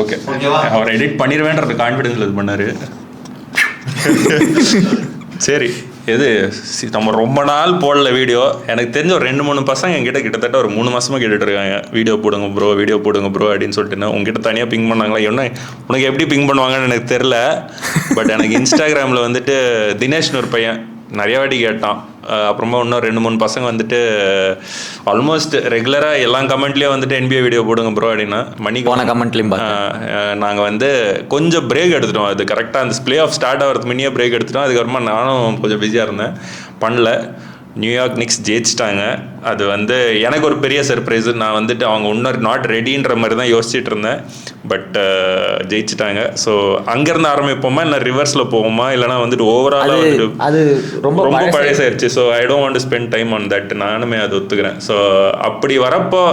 Okay, அவர் edit பண்ணிடுவேன்ற கான்ஃபிடென்ஸ்ல இது பண்ணாரு. சரி, எது நம்ம ரொம்ப நாள் போடல வீடியோ. எனக்கு தெரிஞ்ச ஒரு 2-3 பசங்க என்கிட்ட கிட்டத்தட்ட ஒரு 3 மாசமா கேட்டுட்டு இருக்காங்க, வீடியோ போடுங்க ப்ரோ, வீடியோ போடுங்க ப்ரோ அப்படின்னு சொல்லிட்டு. உங்ககிட்ட தனியாக பிங் பண்ணாங்களா என்ன, உனக்கு எப்படி பிங் பண்ணுவாங்கன்னு எனக்கு தெரில. பட் எனக்கு இன்ஸ்டாகிராமில் வந்துட்டு தினேஷ்னு ஒரு பையன் நிறைய வாட்டி கேட்டான். அப்புறமா இன்னும் 2-3 பசங்க வந்துட்டு ஆல்மோஸ்ட் ரெகுலராக எல்லா கமெண்ட்லேயும் வந்துட்டு NBA வீடியோ போடுங்க ப்ரோ அப்படின்னா. போன கமெண்ட்லேயும் நாங்கள் வந்து கொஞ்சம் பிரேக் எடுத்துட்டோம். அது கரெக்டாக அந்த பிளே ஆஃப் ஸ்டார்ட் ஆகிறதுக்கு முன்னே பிரேக் எடுத்துட்டோம். அதுக்கப்புறமா நானும் கொஞ்சம் பிஸியாக இருந்தேன், பண்ணல. நியூயார்க் நிக்ஸ் ஜெயிச்சிட்டாங்க. அது வந்து எனக்கு ஒரு பெரிய சர்ப்ரைஸ். நான் வந்துட்டு அவங்க இன்னும் நாட் ரெடின்ற மாதிரி தான் யோசிச்சுட்டு இருந்தேன். பட் ஜெயிச்சிட்டாங்க. ஸோ அங்கேருந்து ஆரம்பிப்போமா இல்லை ரிவர்ஸில் போவோமா, இல்லைனா வந்துட்டு ஓவராலாக வந்துட்டு அது ரொம்ப பழசாயிருச்சு. So I don't want to spend time on that. நானுமே அது ஒத்துக்கிறேன். ஸோ அப்படி வரப்போ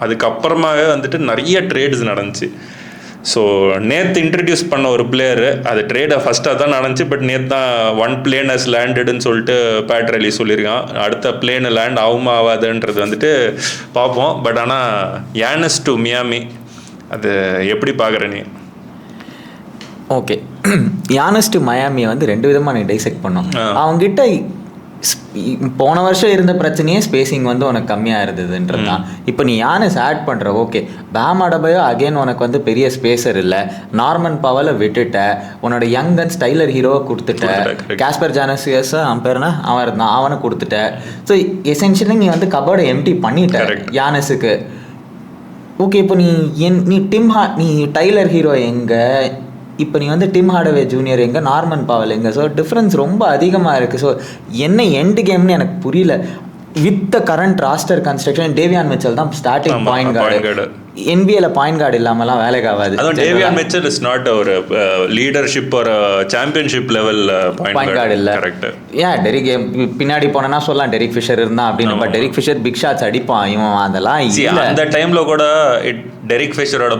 அதுக்கப்புறமாவே வந்துட்டு நிறைய ட்ரேட்ஸ் நடந்துச்சு. ஸோ நேற்று இன்ட்ரடியூஸ் பண்ண ஒரு பிளேயரு, அது ட்ரேடை ஃபஸ்ட்டாக தான் நடந்துச்சு. பட் நேற்று தான் 1 plane has landedன்னு சொல்லிட்டு பேட் ரெலி சொல்லியிருக்கான். அடுத்த பிளேனு லேண்ட் ஆகுமா ஆகாதுன்றது வந்துட்டு பார்ப்போம். பட் ஆனால் யானஸ் டு மியாமி, அது எப்படி பார்க்குற நீ? ஓகே, யானஸ் டு மயாமியை வந்து 2 விதமாக நீ டைசெக்ட் பண்ணோம். அவங்ககிட்ட போன வருஷம் இருந்த பிரச்சனையே ஸ்பேசிங் வந்து உனக்கு கம்மியாக இருந்ததுன்றது தான். இப்போ நீ யானஸ் ஆட் பண்ணுற, ஓகே, பேம் அடபயோ அகெயின் உனக்கு வந்து பெரிய ஸ்பேசர் இல்லை, நார்மன் பவலை விட்டுட்ட, உன்னோட யங் அண்ட் ஸ்டைலர் ஹீரோவை கொடுத்துட்ட, காஸ்பர் ஜானசியஸ் அவன் இருந்தான், அவனை கொடுத்துட்ட. ஸோ எசென்ஷியலி நீ வந்து கபோர்டை எம்டி பண்ணிட்ட யானஸுக்கு. ஓகே, இப்போ நீ நீ டைலர் ஹீரோ எங்கே, இப்போ நீ வந்து டிம் ஹார்டவே ஜூனியர் எங்கே, நார்மன் பவல் எங்கே? ஸோ டிஃப்ரென்ஸ் ரொம்ப அதிகமாக இருக்குது. ஸோ என்ன எண்டு கேம்னு எனக்கு புரியல. With the current roster construction, Davion Mitchell தான் ஸ்டார்டிங் பாயிண்ட் கார்டு. NBA-ல பாயிண்ட் கார்டு இல்லாமலாம் வேலைக்கு ஆகாது. அதுவும் டேவியான் மிச்சல் இஸ் நாட் ஒரு லீடர்ஷிப் ஒரு சாம்பியன்ஷிப் லெவல் பாயிண்ட் கார்டு இல்லை. கரெக்ட். ஏன் டெரிக் பின்னாடி போனா சொல்லலாம் டெரிக் ஃபிஷர் இருந்தா அப்படின்னு. But Derrick Fisher big shots அடிப்பான், இவன் அதெல்லாம் இல்ல. அந்த டைம்ல கூட டெரிக் ஃபிஷரோட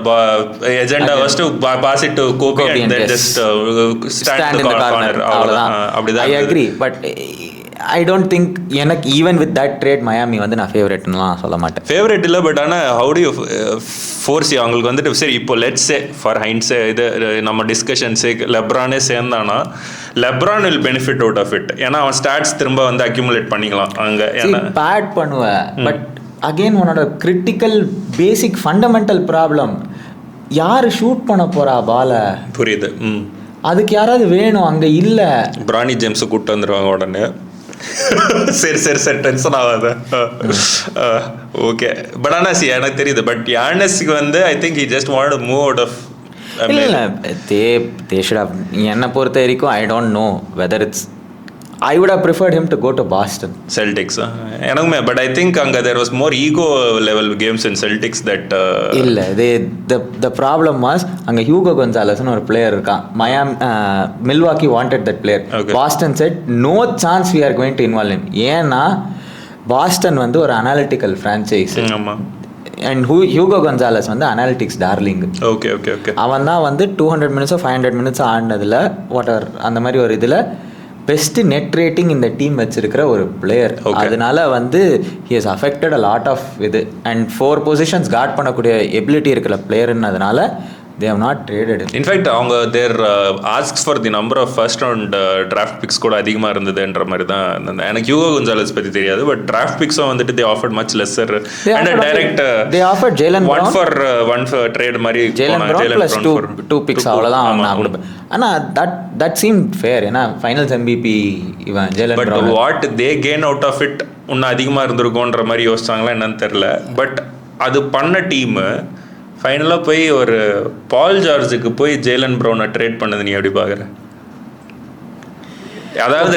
agenda was to pass it to Kobe and then just stand in the corner. அவ்வளவுதான். அப்படிதான். I agree. But I don't think எனக்கு even with that trade Miami வந்து நான் ஃபேவரட்னுலாம் சொல்ல மாட்டேன். ஃபேவரட் இல்லை. பட் ஆனால் ஹவு டு யூ ஃபோர்ஸ் அவங்களுக்கு வந்துட்டு சரி இப்போ லெட்ஸ் சே ஃபார் ஹைண்ட்ஸே இது நம்ம டிஸ்கஷன்ஸே லெப்ரானே சேர்ந்தானா LeBron will benefit out of it. ஏன்னா அவன் ஸ்டாட்ஸ் திரும்ப வந்து அக்யூமுலேட் பண்ணிக்கலாம் அங்கே. ஏன்னா பேட் பண்ணுவேன். பட் அகெயின் உன்னோட கிரிட்டிக்கல் பேசிக் ஃபண்டமெண்டல் ப்ராப்ளம், யார் ஷூட் பண்ண போறா பாலை? புரியுது. அதுக்கு யாராவது வேணும், அங்கே இல்லை. பிரானி ஜேம்ஸை கூப்பிட்டு வந்துடுவாங்க உடனே. சரி சரி சரி, டென்ஷன் ஆகாத. ஓகே. பட் ஆனால் எனக்கு தெரியுது. பட் யானஸ்க்கு வந்து I think he just want to move out of. இல்லை தே ஷுட் ஹவ். என்னை பொறுத்த வரைக்கும் I don't know whether it's I would have preferred him to go to Boston Celtics. எனக்குமே. பட் ஐ திங்க் அங்கே there was more ego level games in Celtics that இல்லை the problem was அங்கே Hugo கொன்சாலஸ்னு ஒரு player இருக்கான். Milwaukee wanted that player. Boston said no chance we are going to involve him. ஏன்னா Boston வந்து ஒரு analytical franchise. And Hugo Gonzalez வந்து analytics darling. Okay okay okay. அவன் தான் வந்து 200 minutes 500 minutes ஆடினதில் வாட்டர் அந்த மாதிரி ஒரு இதில் பெஸ்ட் நெட் ரேட்டிங் இந்த டீம் வச்சிருக்கிற ஒரு பிளேயர். அதனால வந்து he has affected a lot of இது. அண்ட் 4 பொசிஷன்ஸ் கார்ட் பண்ணக்கூடிய எபிலிட்டி இருக்கிற பிளேயர்ன்றதுனால they have not traded him. In fact அவங்க their asks for the number of first round draft picks கூட அதிகமாக இருந்ததுன்ற மாதிரி தான். எனக்கு ஹியூகோ கொன்சாலஸ் பற்றி தெரியாது. பட் draft picks-உம் வந்துட்டு they offered much lesser and a direct they offered Jaylen Brown one for trade மாதிரி. Jaylen Brown plus 2 picks அவ்வளவுதான் நான் கொடுப்பேன். ஆனா that seemed fair. ஏன்னா ஃபைனல்ஸ் MVP இவன் Jaylen Brown. But what they gain out of it இன்னும் அதிகமாக இருந்திருக்கும்ன்ற மாதிரி யோசிச்சாங்களா என்னன்னு தெரியல. பட் அது பண்ண டீமு ஃபைனலாக போய் ஒரு பால் ஜார்ஜுக்கு போய் ஜேலன் ப்ரௌனை ட்ரேட் பண்ணது நீ எப்படி பார்க்குற? அதாவது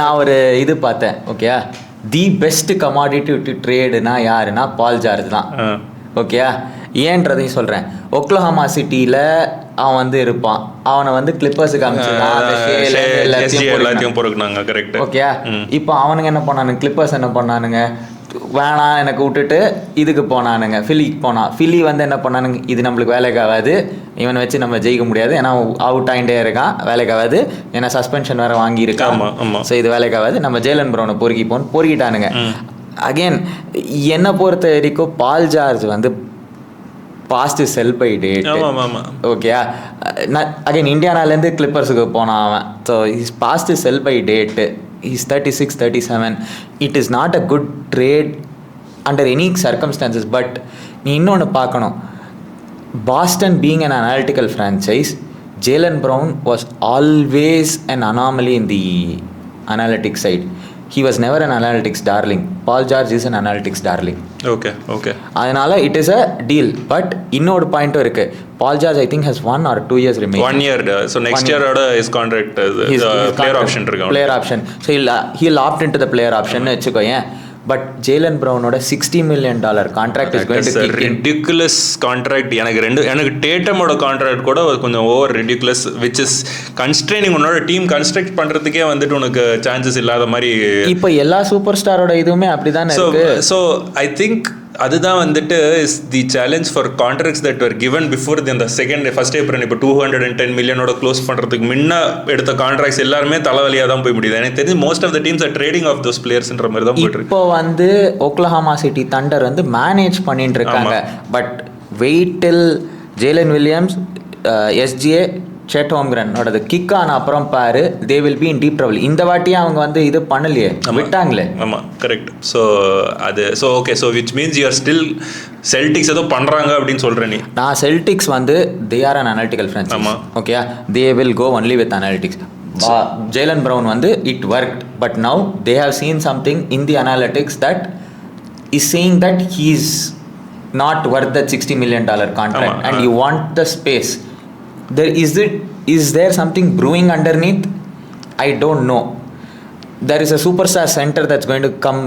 நான் ஒரு இது பார்த்தேன். Okay, the best commodity to ட்ரேடுனா யாருன்னா பால் ஜார்ஜ் தான். ஓகே, ஏன்றதையும் சொல்கிறேன். ஒக்லஹாமா சிட்டியில் அவன் வந்து இருப்பான். அவனை வந்து கிளிப்பர்ஸுக்கு எல்லாத்தையும் பொறுக்குனாங்க. கரெக்ட். ஓகே, இப்போ அவனுங்க என்ன பண்ணானுங்க, கிளிப்பர்ஸ் என்ன பண்ணானுங்க, வேணாம் எனக்கு விட்டுட்டு இதுக்கு போனானுங்க, ஃபிலிக்கு போனான். ஃபிலி வந்து என்ன பண்ணானுங்க, இது நம்மளுக்கு வேலைக்கு ஆகாது, இவனை வச்சு நம்ம ஜெயிக்க முடியாது, ஏன்னா அவுட் ஆகிட்டே இருக்கான், வேலைக்கு ஆகாது, ஏன்னா சஸ்பென்ஷன் வேறு வாங்கியிருக்கான். ஸோ இது வேலைக்கு ஆகாது, நம்ம ஜேலன் ப்ரௌனை பொறுக்கிட்டானுங்க. அகெயின் என்னை பொறுத்த வரைக்கும் பால் ஜார்ஜ் வந்து பாஸ்ட் செல் பை டேட். ஆமாம். ஓகே, அகைன் இந்தியானாலேருந்து கிளிப்பர்ஸுக்கு போனான் அவன். So his past sell by date. He's 36, 37. It is not a good trade under any circumstances. But நீ இன்னொன்று பார்க்கணும், Boston being an analytical franchise, Jaylen Brown was always an anomaly in the analytics side. He was never an analytics darling. Paul George is an analytics darling. Okay. அதனால it is a deal. But இன்னொரு பாயிண்ட்டும் இருக்கு. Paul George I think has 1 or 2 years remaining. 1 year. So next year his contract is player option இருக்கு. Player option. So he'll opt into the player option னு வெச்சுக்கோயேன். But Jaylen ப்ரௌனோட $60 million contract is going to kick in. Ridiculous contract. எனக்கு டேட்டமோட contract கூட கொஞ்சம் over ridiculous, which is constraining. உன்னோட team construct பண்றதுக்கே வந்துட்டு உனக்கு சான்சஸ் இல்லாத மாதிரி. இப்போ எல்லா சூப்பர் ஸ்டாரோட இதுவுமே அப்படிதான் இருக்கு. ஸோ ஐ திங்க் அதுதான் வந்துட்டு is the challenge for contracts that were given before இந்த ஃபர்ஸ்ட் ஏப்ரல். இப்போ 210 மில்லியனோட க்ளோஸ் பண்ணுறதுக்கு முன்ன எடுத்த கான்ட்ராக்ட்ஸ் எல்லாருமே தலைவலியாக தான் போய் முடியுது. எனக்கு தெரிஞ்சு most of the teams are trading off those பிளேயர்ஸ்ன்ற மாதிரி தான் போயிட்டு. இப்போ வந்து ஓக்லஹாமா சிட்டி தண்டர் வந்து மேனேஜ் பண்ணிட்டு இருக்காங்க. But wait till Jaylen Williams, SGA, Chet ஹோம்கிரனோட கிக் ஆன அப்புறம் பாரு, they will be in deep trouble. இந்த வாட்டியே அவங்க வந்து இது பண்ணலையே, விட்டாங்களே. ஆமாம், கரெக்ட். ஸோ அது okay. So which means you are still Celtics ஏதோ பண்ணுறாங்க அப்படின்னு சொல்கிறேன் நீ. நான் செல்டிக்ஸ் வந்து தே ஆர் அன் அனாலிட்டிக்கல் ஃப்ரெண்ட்ஸ். ஆமாம், okay, they will go only with analytics. Jaylen Brown வந்து it worked. But now they have seen something in the analytics that is saying that he is not worth that $60 million contract and you want the space. Is there something brewing underneath? I don't know. There is a superstar center that's going to come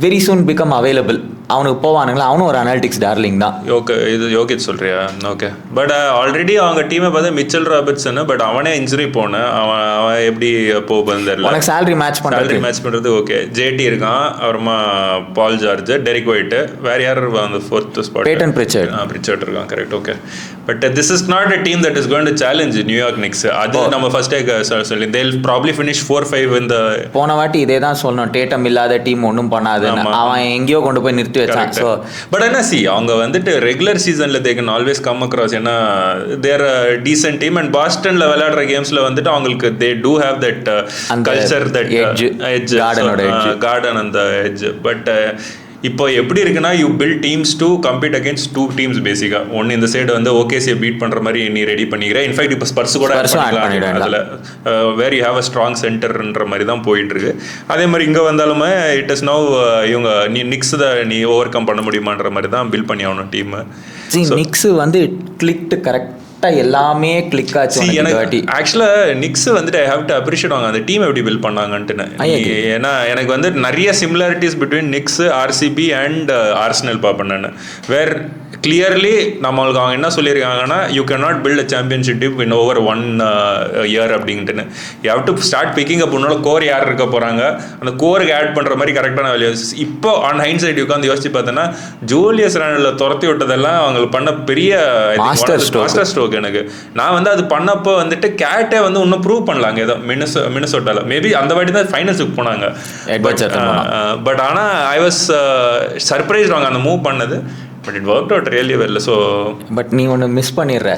very soon become available. அவனுக்கு போவானுங்களா, அவனும் ஒரு analytics darling தான். Okay, இது யோகித் சொல்றியா? Okay, but already அவங்க டீமை பார்த்தா Mitchell Robertson, but அவனே இன்ஜுரி போன, அவன் எப்படி போகுதுன்னு தெரியல. உனக்கு சேலரி மேட்ச் பண்ணுறது ஓகே. ஜேடி இருக்கான், அப்புறமா பால் ஜார்ஜ், டெரிக் ஒயிட், வேற யார் அந்த ஃபோர்த் ஸ்பாட்? பேட்டன் பிரிச்சர்ட் இருக்கான். Correct, okay. But this is not a team that is going to challenge New York நிக்ஸ். அது நம்ம ஃபர்ஸ்டே சொல்லி they'll probably finish 4-5 in the. போன வாட்டி இதே தான் சொல்லணும், டேட்டம் இல்லாத டீம் ஒன்றும் பண்ணாது, அவன் எங்கேயோ கொண்டு போய் நிறுத்தி வச்சான். ஸோ பட் என்ன அவங்க வந்துட்டு ரெகுலர் சீசன்ல they can always come across, ஏன்னா தேர் டீசென்ட் டீம். அண்ட் பாஸ்டன்ல விளையாடுற கேம்ஸ்ல வந்துட்டு அவங்களுக்கு they do have that culture, that edge, garden அந்த edge. பட் இப்போ எப்படி இருக்குன்னா, you build teams to compete against 2 teams பேசிக்கா. ஒன்று இந்த சைடு வந்து ஓகேசியை பீட் பண்ணுற மாதிரி நீ ரெடி பண்ணிக்கிற. இன்ஃபேக்ட் இப்போ ஸ்பர்ஸ் கூட அதில் where you have a strong சென்டர்ன்ற மாதிரி தான் போயிட்டு இருக்கு. அதே மாதிரி இங்கே வந்தாலுமே இட் இஸ் நவ் இவங்க நீ நிக்ஸ் நீ ஓவர் கம் பண்ண முடியுமான்ற மாதிரி தான் பில்ட் பண்ணி ஆகணும் டீம். நிக்ஸ் வந்து கிளிக்டு கரெக்ட் எல்லாமே கிளிக் ஆச்சு எனக்கு. ஆக்சுவலா நிக்ஸ் வந்துட்டு ஐ ஹேவ் டு அப்ரிஷியேட் வாங்க அந்த டீம் எப்படி பில்ட் பண்ணாங்கன்ட்டு. ஏன்னா எனக்கு வந்து நிறைய similarities between Knicks, RCB and Arsenal பார்ப்பேன் நான். வேர் கிளியர்லி நம்மளுக்கு அவங்க என்ன சொல்லியிருக்காங்கன்னா, you can not build a championship team in over 1 year அப்படின்ட்டுன்னு. You have to start picking up. உன்னோட கோர் யார் இருக்க போகிறாங்க, அந்த கோருக்கு ஆட் பண்ணுற மாதிரி கரெக்டான வேல்யூ. இப்போ ஆன் ஹைண்ட் சைட் உட்காந்து யோசிச்சு பார்த்தோன்னா, ஜூலியஸ் ராண்டலில் துரத்தி விட்டதெல்லாம் அவங்களுக்கு பண்ண பெரிய மாஸ்டர் ஸ்ட்ரோக். எனக்கு நான் வந்து அது பண்ணப்போ வந்துட்டு கேட்டே வந்து இன்னும் ப்ரூவ் பண்ணலாங்க ஏதோ மினசோட்டால. மேபி அந்த வாட்டி தான் ஃபைனல்ஸுக்கு போனாங்க. பட் ஆனால் ஐ வாஸ் சர்ப்ரைஸ்ட் வாங்க அந்த மூவ் பண்ணது. But it worked out really well. So but நீ ஒன்று மிஸ் பண்ணிடுற.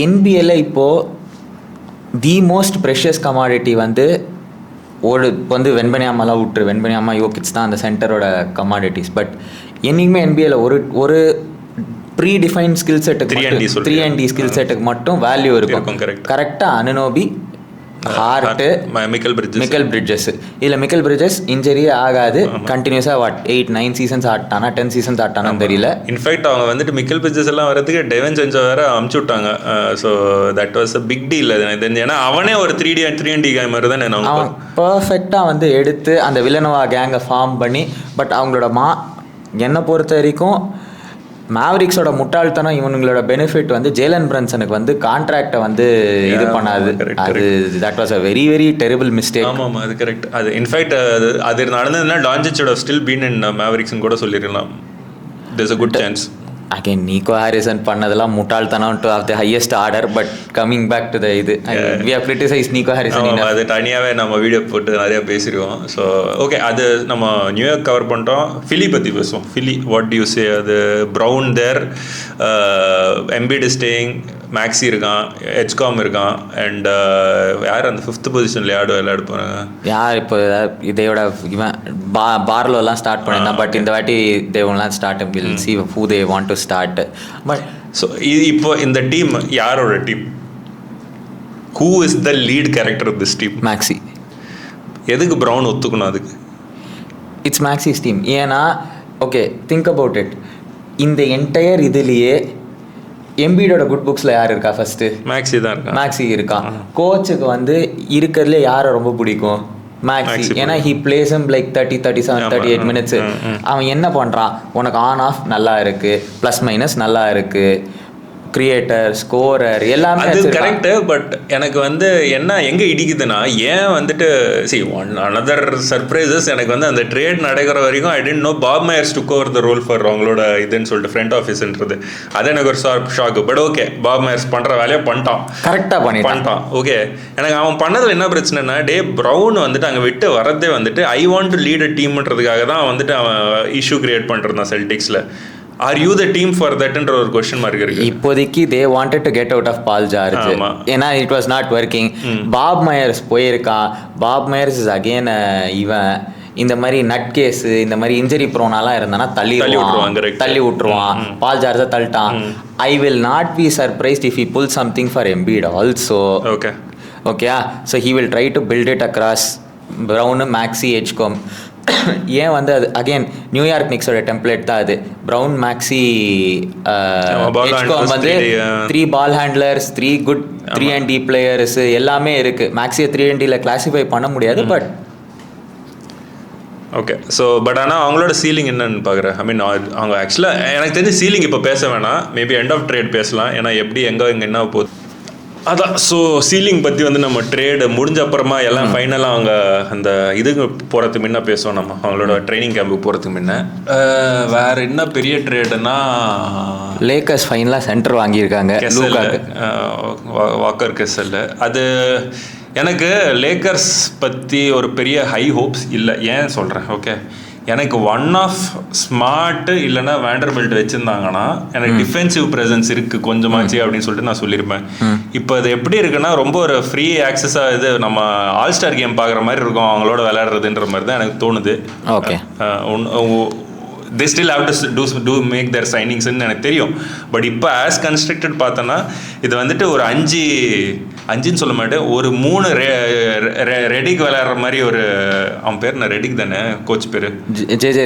என்பிஏல இப்போது தி மோஸ்ட் ப்ரெஷியஸ் கமாடிட்டி வந்து வந்து வெண்பனியாமெல்லாம் விட்டுரு. வெண்பனியாமா, யோகிட்ஸ் தான் அந்த சென்டரோட கமாடிட்டிஸ். பட் என்னைக்குமே என்பிஏல ஒரு ப்ரீ டிஃபைன் ஸ்கில் செட்டுக்கு 3&D ஸ்கில் செட்டுக்கு மட்டும் வேல்யூ இருக்கும். கரெக்டாக அனுனோபி, ஹார்ட்டு, மிக்கல் பிரிட்ஜஸ். இல்லை மிக்கல் பிரிட்ஜஸ் இன்ஜரியே ஆகாது, கண்டினியூஸாக 8-9 சீசன்ஸ் ஆட்டானா 10 சீசன்ஸ் ஆட்டானான்னு தெரியல. இன்ஃபேக்ட் அவங்க வந்துட்டு மிக்கல் பிரிட்ஜஸ் எல்லாம் வரதுக்கு டெவன் செஞ்சோ வேற அமுச்சு விட்டாங்க. So that was a big deal. அது எனக்கு தெரிஞ்சு, ஏன்னா அவனே ஒரு 3&D கேமர் தான் அவன் பர்ஃபெக்டாக வந்து எடுத்து அந்த வில்லனவா கேங்கை ஃபார்ம் பண்ணி. பட் அவங்களோட என்னை பொறுத்த வரைக்கும் மேவரிக்ஸோட முட்டாள்தனம், இவங்களோட பெனிஃபிட் வந்து ஜேலன் பிரன்சனுக்கு வந்து கான்ட்ராக்டை வந்து இது பண்ணாது. அது that was a very very terrible mistake. ஆமாம், அது கரெக்ட். அது இன்ஃபேக்ட் அது நடந்ததுன்னா டான்சிச்சோட ஸ்டில் பீன் இன் மேவரிக்ஸ்னு கூட சொல்லிடலாம். There's a good chance. Again Nico Harrison பண்ணதெல்லாம் முட்டாள்தனம் to of the highest order. But coming back to the இது we have criticise Nico Harrison. அது தனியாகவே நம்ம வீடியோ போட்டு நிறைய பேசிடுவோம். ஸோ ஓகே, அது நம்ம நியூயார்க் கவர் பண்ணிட்டோம். ஃபிலி பற்றி பேசுவோம். ஃபிலி வாட் யூ சே? அது ப்ரௌன் தேர், எம்பிட் ஸ்டேயிங், மேக்ஸி இருக்கான், ஹெச்காம் இருக்கான், அண்ட் யார் அந்த 5th பொசிஷனில் விளையாட போகிறாங்க? யார் இப்போ இதையோட இவன் பார்லோலாம் ஸ்டார்ட் பண்ணியிருந்தான். பட் இந்த வாட்டி தேவன்லாம் start will see who they want to start. But so இப்போ இந்த டீம் யாரோட டீம்? Who is the lead character of this team? Maxey. எதுக்கு ப்ரௌன் ஒத்துக்கணும் அதுக்கு? It's Maxey's team. ஏன்னா ஓகே, திங்க் அபவுட் இட். இந்த என்டையர் இதுலேயே எம்பிடோட குட் புக்ஸில் யார் இருக்கா? ஃபர்ஸ்ட்டு மேக்ஸி தான் இருக்கா. மேக்ஸி இருக்கான். கோச்சுக்கு வந்து இருக்கிறதுலே யாரை ரொம்ப பிடிக்கும்? மேக்ஸி. ஏன்னா he bless him like 37 38 minutes. அவன் என்ன பண்ணுறான்? உனக்கு ஆன் ஆஃப் நல்லா இருக்குது, ப்ளஸ் மைனஸ் நல்லா இருக்குது, கிரியேட்டர், ஸ்கோரர் எல்லாமே அது கரெக்டு. பட் எனக்கு வந்து என்ன எங்கே இடிக்குதுன்னா, ஏன் வந்துட்டு another சர்ப்ரைசஸ் எனக்கு வந்து அந்த ட்ரேட் நடக்கிற வரைக்கும் I didn't know Bob Myers took over the role for அவங்களோட இதுன்னு சொல்லிட்டு ஃப்ரண்ட் ஆஃபீஸ்ன்றது. அது எனக்கு ஒரு shock. But okay, Bob Myers பண்ணுற வேலையை பண்ணிட்டான், கரெக்டாக பண்ணிட்டான். ஓகே, எனக்கு அவன் பண்ணதில் என்ன பிரச்சனைனா, டே ப்ரௌன் வந்துட்டு அங்கே விட்டு வரதே வந்துட்டு I want to lead a டீம்ன்றதுக்காக தான் வந்துட்டு அவன் இஷ்யூ கிரியேட் பண்ணிருந்தான் செல்டிக்ஸில். Are you the team for தட்ன்ற ஒரு கொஸ்டின் மார்க் இருக்கு. இப்போதைக்கு they wanted to get out of Paul George. ஏன்னா it was not working. Bob Myers போயிருக்கான். பாப் மயர்ஸ் இஸ் அகெயின் இவன் இந்த மாதிரி நட் கேஸ், இந்த மாதிரி இன்ஜரி ப்ரோனாலாம் இருந்தானா தள்ளி விட்டுருவான். பால் ஜார்ஜை தள்ளிட்டான். I will not be surprised if he pull something for Embiid also. Okay, so he will try to build it across ப்ரௌனு, மேக்ஸி, ஹெச்காம். ஏன் வந்து அது அகெயின் நியூயார்க் நிக்ஸோட டெம்ப்ளேட் தான் அது. ப்ரௌன், மேக்ஸி, ஹெச்காம் வந்து 3 பால் ஹேண்ட்லர்ஸ், 3 குட் 3&D பிளேயர்ஸ் எல்லாமே இருக்குது. மேக்ஸியை 3&Dல கிளாஸிஃபை பண்ண முடியாது. பட் ஓகே, ஸோ பட் ஆனால் அவங்களோட சீலிங் என்னன்னு பார்க்குறேன். ஐ மீன் அவங்க ஆக்சுவலாக எனக்கு தெரிஞ்சு சீலிங் இப்போ பேச வேணாம், மேபி எண்ட் ஆஃப் ட்ரேட் பேசலாம். ஏன்னா எப்படி இங்கே என்ன போகுது அதான். ஸோ சீலிங் பற்றி வந்து நம்ம ட்ரேடு முடிஞ்ச அப்புறமா எல்லாம் ஃபைனலாக அவங்க அந்த இதுக்கு போகிறதுக்கு முன்ன பேசுவோம். நம்ம அவங்களோட ட்ரைனிங் கேம்புக்கு போகிறதுக்கு முன்ன வேறு என்ன பெரிய ட்ரேடுனா, லேக்கர்ஸ் ஃபைனலாக சென்டர் வாங்கியிருக்காங்க, வாக்கர் கெசல். அது எனக்கு லேக்கர்ஸ் பற்றி ஒரு பெரிய ஹை ஹோப்ஸ் இல்லை. ஏன் சொல்கிறேன்? ஓகே, எனக்கு ஒன் ஆஃப் ஸ்மார்ட்டு இல்லைன்னா வேண்டர்பில்ட் வச்சுருந்தாங்கன்னா எனக்கு டிஃபென்சிவ் ப்ரெசன்ஸ் இருக்குது கொஞ்சமாச்சு அப்படின்னு சொல்லிட்டு நான் சொல்லியிருப்பேன். இப்போ அது எப்படி இருக்குன்னா, ரொம்ப ஒரு ஃப்ரீ ஆக்சஸாக இது நம்ம ஆல் ஸ்டார் கேம் பார்க்குற மாதிரி இருக்கும் அவங்களோட விளையாடுறதுன்ற மாதிரி தான் எனக்கு தோணுது. Okay, they still have to do make their signings ன்னு எனக்கு தெரியும். பட் இப்போ ஆஸ் கன்ஸ்ட்ரக்டட் பார்த்தோன்னா இது வந்துட்டு ஒரு 5 சொல்ல மாட்டேன், ஒரு 3 ரெடிக் விளையாடுற மாதிரி ஒரு, அவன் பேர் என்ன, ரெடிக் தானே கோச் பேர், ஜேஜே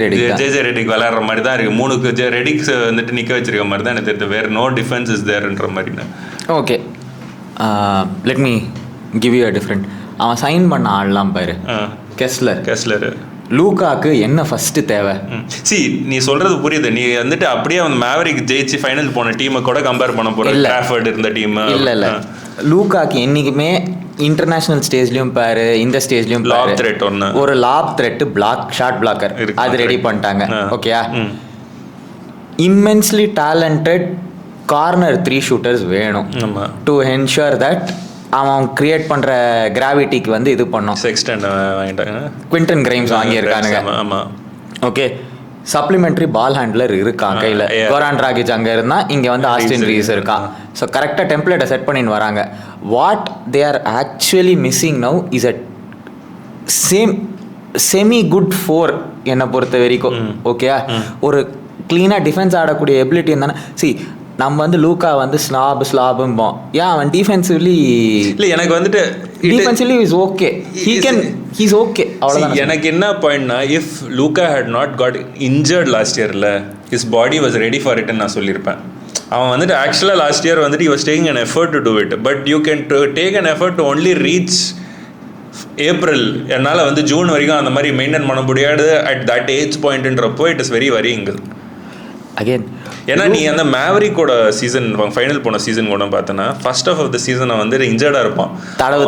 ரெடிக் விளையாடுற மாதிரி தான் இருக்குது. 3 ரெடிக்ஸ் வந்துட்டு நிற்க வச்சிருக்க மாதிரி தான் எனக்கு தெரியுது. வேறு நோ டிஃபென்ஸ் இஸ் தேர்ன்ற மாதிரி. Okay, let me give you a different. அவன் சைன் பண்ண ஆடலாம் பாரு, கெஸ்லர். லூக்காக்கு என்ன ஃபர்ஸ்ட் தேவை? நீ சொல்றது புரியுது. நீ வந்துட்டு அப்படியே வந்து மேவரிக் ஜெயிச்சு ஃபைனல் போன டீமை கூட கம்பேர் பண்ண போற, கிராஃபர்ட் இருந்த டீம் இல்ல. லூக்காக்கு என்னைக்குமே இன்டர்நேஷனல் ஸ்டேஜ்லயும் பாரு, இந்த ஸ்டேஜ்லயும் லாப் த்ரெட் ஒன்னு, ஒரு லாப் த்ரெட் ஷார்ட் பிளாக்கர் அது ரெடி பண்ணிட்டாங்க. ஓகேயா, இம்மென்ஸ்லி டேலண்டட் கார்னர் 3 ஷூட்டர்ஸ் வேணும் டு என்ஷூர் தட் அவன் கிரியேட் பண்ற கிராவிட்டிக்கு வந்து இது பண்ணும். குவிண்டன் கிரைம்ஸ் வாங்கியிருக்கானுங்க. ஓகே, சப்ளிமெண்ட்ரி பால் ஹேண்ட்லர் இருக்கான் கையில். கோரான் டிராகிச் அங்கே இருந்தால் இங்கே வந்து ஆஸ்டின் ரீஸ் இருக்கான். ஸோ கரெக்டாக டெம்ப்ளேட்டை செட் பண்ணின்னு வராங்க. What they are actually missing now is a semi good 4 என்னை பொறுத்த வரைக்கும். ஓகே, ஒரு க்ளீனாக டிஃபென்ஸ் ஆடக்கூடிய எபிலிட்டி இருந்தானே. நம்ம வந்து லூக்கா வந்து ஸ்லாபும்போம். ஏன் அவன் டிஃபென்சிவ்லி இல்லை, எனக்கு வந்துட்டு defensively is okay, he's okay, அவ்வளோதான். எனக்கு என்ன பாயிண்ட்னா, if Luka had not got injured last இயரில், his body was ready for இட்னு நான் சொல்லியிருப்பேன். அவன் வந்துட்டு ஆக்சுவலாக லாஸ்ட் இயர் வந்துட்டு he was taking an effort to do it, but you can take an effort to only reach April. என்னால் வந்து ஜூன் வரைக்கும் அந்த மாதிரி மெயின்டைன் பண்ண முடியாது அட் தட் ஏஜ் பாயிண்ட்ன்றப்போ it is very worrying again. ஏன்னா நீ அந்த மேவரிக்கோட சீசன் ஃபைனல் போன சீசன் கூட பார்த்தனா, ஃபர்ஸ்ட் ஆஃப் த சீசனை வந்து இன்ஜர்டாக இருப்பான், தடவு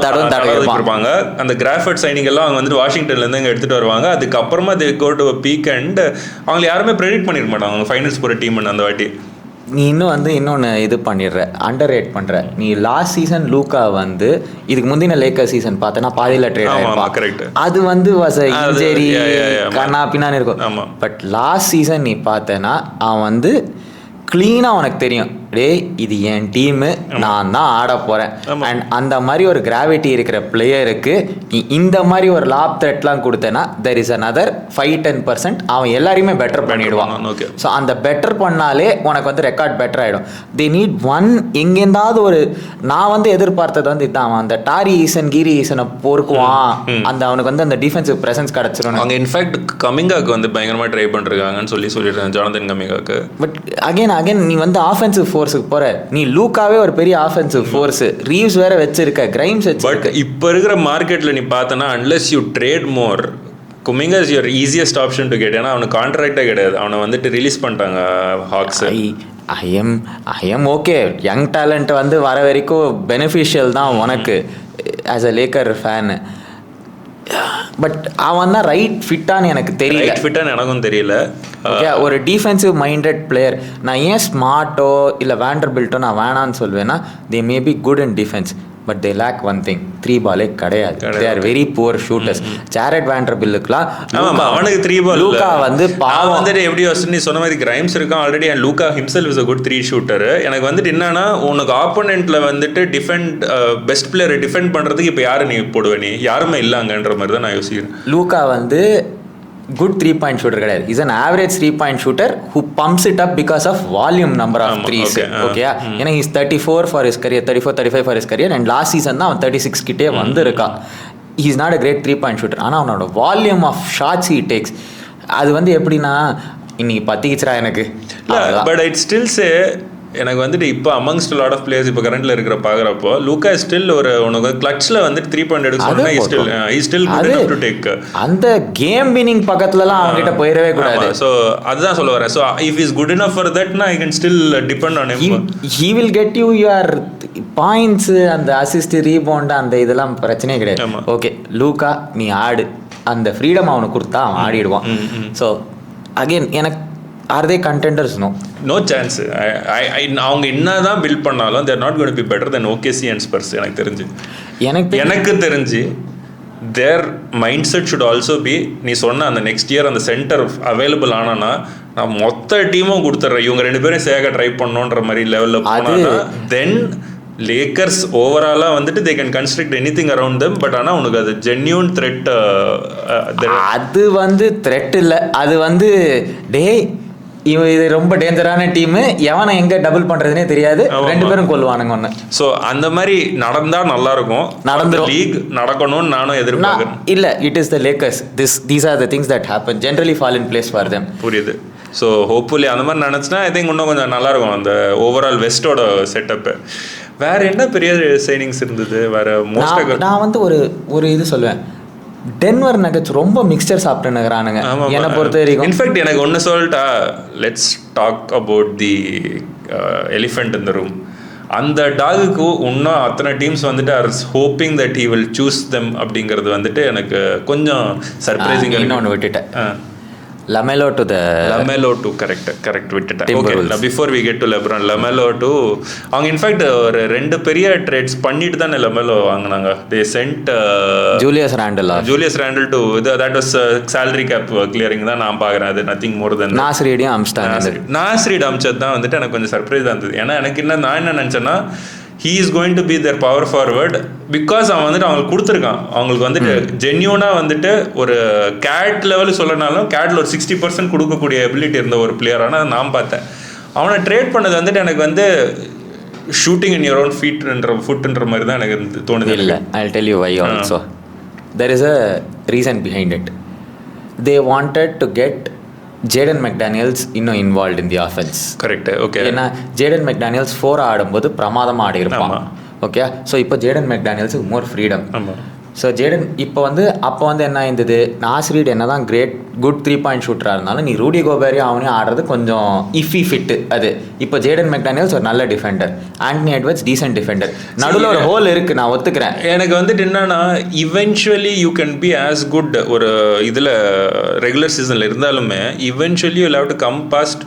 இருப்பாங்க. அந்த கிராஃபர்ட் சைனிங் எல்லாம் அவங்க வந்துட்டு வாஷிங்டன்லேருந்து இங்கே எடுத்துகிட்டு வருவாங்க. அதுக்கப்புறமா தே கோ டு பீக் அண்ட் அவங்களை யாருமே ப்ரெடிக்ட் பண்ணிருக்க மாட்டாங்க அவங்க ஃபைனல்ஸ் போகிற டீம்னு அந்த வாட்டி. நீ இன்னும் வந்து இன்னொன்று இது பண்ணிடுற, அண்டர் ரேட் பண்ணுற. நீ லாஸ்ட் சீசன் லூக்கா வந்து இதுக்கு முந்தின லேக்கர் சீசன் பார்த்தனா பாதியில் ட்ரேட் ஆகிருப்பான். அது வந்து வாஸ் இன்ஜரி கண்ணா பின்னான்னு இருக்கும். பட் லாஸ்ட் சீசன் நீ பார்த்தனா அவன் வந்து க்ளீனாக உனக்கு தெரியும், டே இது என் டீமு, நான் தான் ஆட போகிறேன். அண்ட் அந்த மாதிரி ஒரு கிராவிட்டி இருக்கிற பிளேயருக்கு நீ இந்த மாதிரி ஒரு லாப் த்ரெட்லாம் கொடுத்தேன்னா தெர் இஸ் அனதர் 5-10% அவன் எல்லாரையுமே பெட்டர் பண்ணிவிடுவான். ஸோ அந்த பெட்டர் பண்ணாலே உனக்கு வந்து ரெக்கார்ட் பெட்டர் ஆகிடும். தே நீட் ஒன் எங்கேருந்தாவது ஒரு, நான் வந்து எதிர்பார்த்தது வந்து இதுதான், அவன் அந்த டாரி ஈசன் கீரி ஈசனை பொறுக்குவான், அந்த அவனுக்கு வந்து அந்த டிஃபென்சிவ் ப்ரெசன்ஸ் கிடச்சிடும். அவங்க இன்ஃபேக்ட் கமிங்காக்கு வந்து பயங்கரமாக ட்ரை பண்ணிருக்காங்கன்னு சொல்லிடுறேன் ஜானதன் கமிங்காக்கு. பட் அகைன் நீ வந்து ஆஃபென்சிவ் ஃபோர்ஸுக்கு போற, நீ லூக்காவே ஒரு பெரிய ஆஃபென்சிவ் ஃபோர்ஸ், ரீவ்ஸ் வேற வச்சிருக்க, கிரைம்ஸ் வச்சிருக்க. பட் இப்போ இருக்கிற மார்க்கெட்ல நீ பார்த்தனா unless you trade more, Kuminga is your easiest option to get. ஏன்னா அவனுக்கு கான்ட்ராக்டே கிடையாது, அவனை வந்துட்டு ரிலீஸ் பண்ணிட்டாங்க Hawks. I am okay, young talent வந்து வர வரைக்கும் பெனிஃபிஷியல் தான் உனக்கு as a Laker fan. But அவன் தான் ரைட் ஃபிட்டான்னு எனக்கு தெரியல. ரைட் ஃபிட்டான்னு எனக்கும் தெரியல. ஒரு டிஃபென்சிவ் மைண்டட் பிளேயர். நான் ஏன் ஸ்மார்ட்டோ இல்லை வேண்டர்பில்ட்டோ நான் வேணான்னு சொல்வேன்னா, they may be good in defence but they lack one thing, 3 பாலே கிடையாது. They are very poor shooters. Jared வேண்டர்பில்லுக்குலாம் அவனுக்கு 3 பால். லூக்கா வந்து பாவம் வந்துட்டு எப்படி நீ சொன்ன மாதிரி கிரைம்ஸ் இருக்கான் already, and Luca himself is a good 3 shooter. எனக்கு வந்துட்டு என்னன்னா, உனக்கு ஆப்போனென்ட்ல வந்துட்டு டிஃபெண்ட் பெஸ்ட் பிளேயரை டிஃபெண்ட் பண்றதுக்கு இப்போ யாரு நீ போடுவே? நீ யாருமே இல்லைங்கன்ற மாதிரி தான் நான் யோசிக்கிறேன். லூக்கா வந்து குட் 3-point ஷூட்டர் கிடையாது. Is an average 3-point shooter who pumps it up because of volume number of threes. Okay, ஏன்னா is 34 for his career, 34-35 for his career. And last season தான் அவன் 36 கிட்டே வந்திருக்கா. Is not a great 3-point shooter. ஆனால் அவனோட volume of shots he takes, அது வந்து எப்படின்னா இன்னைக்கு பத்திக்கிச்சுரா எனக்கு. பட் இட் ஸ்டில் சே, எனக்கு வந்துட்டு இப்போ அமங்ஸ்ட் லாட் ஆஃப் பிளேயர்ஸ் இப்போ கரண்ட்ல இருக்கிற பார்க்குறப்போ லூக்கா ஸ்டில் ஒரு உனக்கு கிளட்ச்ல வந்துட்டு 3 பாயிண்ட் எடுக்க சொன்னா still good enough to take. அந்த கேம் வினிங் பக்கத்துலலாம் அவங்க கிட்ட போயிடவே கூடாது. ஸோ அதுதான் சொல்ல வரேன். So if is good enough for தட்னா I can still depend on him. He will get you your points, அந்த அசிஸ்ட் ரீபவுண்ட் அந்த இதெல்லாம் பிரச்சனையே கிடையாது. ஓகே லூக்கா நீ ஆடு, அந்த ஃப்ரீடம் அவனுக்கு கொடுத்தா அவன் ஆடிடுவான். ஸோ அகெயின் எனக்கு are they contenders? No chance. அவங்க என்னதான் பில்ட் பண்ணாலும் they're not going to be better than OKC and Spurs. எனக்கு தெரிஞ்சு their mind set should also be, நீ சொன்ன அந்த நெக்ஸ்ட் இயர் அந்த சென்டர் அவைலபிள் ஆனானா நான் மொத்த டீமும் கொடுத்துட்றேன், இவங்க 2 பேரும் சேக ட்ரை பண்ணோன்ற மாதிரி லெவலில் போனா தென் லேக்கர்ஸ் ஓவராலாக வந்துட்டு they can construct anything around them. But ஆனால் உனக்கு அது ஜென்யூன் த்ரெட், அது வந்து த்ரெட் இல்லை, அது வந்து டே இது ரொம்ப டேஞ்சரான டீம், எவனை எங்க டபுள் பண்றதுனே தெரியாது, 2 பேரும் கொல்லுவானுங்க ஒன்று. ஸோ அந்த மாதிரி நடந்தா நல்லா இருக்கும், நடந்துரும். லீக் நடக்கணும்னு நானும் எதிர்பார்க்கிறேன். இல்ல, it is the Lakers, these are the things that happen, generally fall in place for them. புரியுது. ஸோ ஹோப்ஃபுல்லி அந்த மாதிரி நினச்சினா ஐ திங்க் இன்னும் கொஞ்சம் நல்லாயிருக்கும் அந்த ஓவரால் வெஸ்டோட செட்டப்பு. வேற என்ன பெரிய சைனிங்ஸ் இருந்தது? வேற நான் வந்து ஒரு இது சொல்லுவேன், டென்வர் நகட்ஸ் ரொம்ப மிக்சர் சாப்பிட்டுனுக்குறானுங்க என்னை பொறுத்த வரைக்கும். இன்ஃபேக்ட் எனக்கு ஒன்று சொல்லிட்டா, let's talk about the elephant in the room. அந்த டாகுக்கு இன்னும் அத்தனை டீம்ஸ் வந்துட்டு are hoping that he will choose them அப்படிங்கிறது வந்துட்டு எனக்கு கொஞ்சம் சர்ப்ரைசிங். இன்னொன்று விட்டுட்டேன், LaMelo to correct விட்டுட்டேன். Okay, before we get to LeBron, LaMelo to அவங்க இன்ஃபேக்ட் ஒரு 2 பெரிய ட்ரேட்ஸ் பண்ணிட்டு தானே LaMelo வாங்கினாங்க. They sent Julius Randle to that was salary cap clearing தான் நான் பார்க்குறேன். அது நத்திங் மோர் தென் நாஸ்ரீடையும் அம்ஸ்டாங்க. நாஸ்ரீட் அம்சத் தான் வந்துட்டு எனக்கு கொஞ்சம் சர்ப்ரைஸாக இருந்தது. ஏன்னா எனக்கு நான் என்ன நினச்சேன்னா, he is going to be their power forward because அவன் வந்துட்டு அவங்களுக்கு கொடுத்துருக்கான். அவங்களுக்கு வந்துட்டு ஜென்யூனாக வந்துட்டு ஒரு கேட் லெவல் சொல்லனாலும் கேட்டில் ஒரு 60% கொடுக்கக்கூடிய எபிலிட்டி இருந்த ஒரு பிளேயரான நான் பார்த்தேன். அவனை ட்ரேட் பண்ணது வந்துட்டு எனக்கு வந்து ஷூட்டிங் இன் யுவர் ஓன் ஃபுட்ன்ற மாதிரி தான் எனக்கு தோணுது. இல்லை, I'll tell you why also. There is a reason behind it. They wanted to get Jaden McDaniels இன்னும் involve in the offence. Correct, okay. ஏன்னா ஜேடன் மெக்டானியல்ஸ் 4 ஆடும்போது பிரமாதமாக ஆடி இருப்பான். ஓகே, ஸோ இப்போ ஜேடன் மெக்டானியல்ஸுக்கு மோர் ஃப்ரீடம். ஸோ ஜேடன் இப்போ வந்து அப்போ வந்து என்ன ஆயிருந்தது, நாஸ்ரீட் என்ன தான் கிரேட் குட் 3-point ஷூட்டராக இருந்தாலும் நீ ரூடி கோபேரியும் அவனையும் ஆடுறது கொஞ்சம் இஃபி ஃபிட்டு. அது இப்போ ஜேடன் மெக்டானியல்ஸ் ஒரு நல்ல defender, Anthony Edwards decent defender, நடுவில் ஒரு ஹோல் இருக்குது, நான் ஒத்துக்கிறேன். எனக்கு வந்துட்டு என்னன்னா, eventually you can be as good ஒரு இதில் ரெகுலர் சீசனில் இருந்தாலுமே eventually you have to come past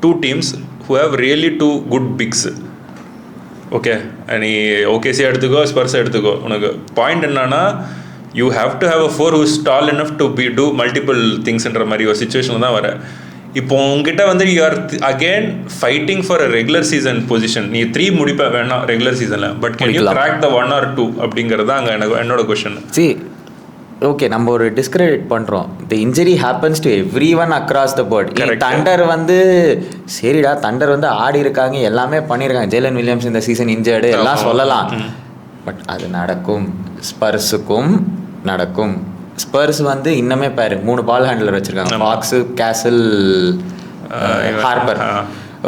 2 teams who have really two good bigs. Okay, நீ ஓகேசி எடுத்துக்கோ, ஸ்பர்ஸ் எடுத்துக்கோ, உனக்கு பாயிண்ட் என்னன்னா you have to have a 4 who is tall enough to do multiple thingsன்ற மாதிரி ஒரு சுச்சுவேஷனில் தான் வர. இப்போ உங்ககிட்ட வந்து you are again fighting for a regular season position. நீ 3 முடிப்ப வேணாம் ரெகுலர் சீசனில், but can you crack the 1 or 2 அப்படிங்கிறது தான் அங்கே என்னோட கொஸ்டின். ஓகே, நம்ம ஒரு டிஸ்கிரெடிட் பண்ணுறோம். The injury happens to everyone across the board. Thunder வந்து சரிடா, தண்டர் வந்து ஆடி இருக்காங்க, எல்லாமே பண்ணியிருக்காங்க. ஜேலன் வில்லியம்ஸ் இந்த சீசன் இன்ஜர்டு எல்லாம் சொல்லலாம், பட் அது நடக்கும். ஸ்பர்ஸுக்கும் நடக்கும். ஸ்பர்ஸ் வந்து இன்னமே பாரு 3 பால் ஹேண்டலர் வச்சுருக்காங்க, Fox, Castle, Harper.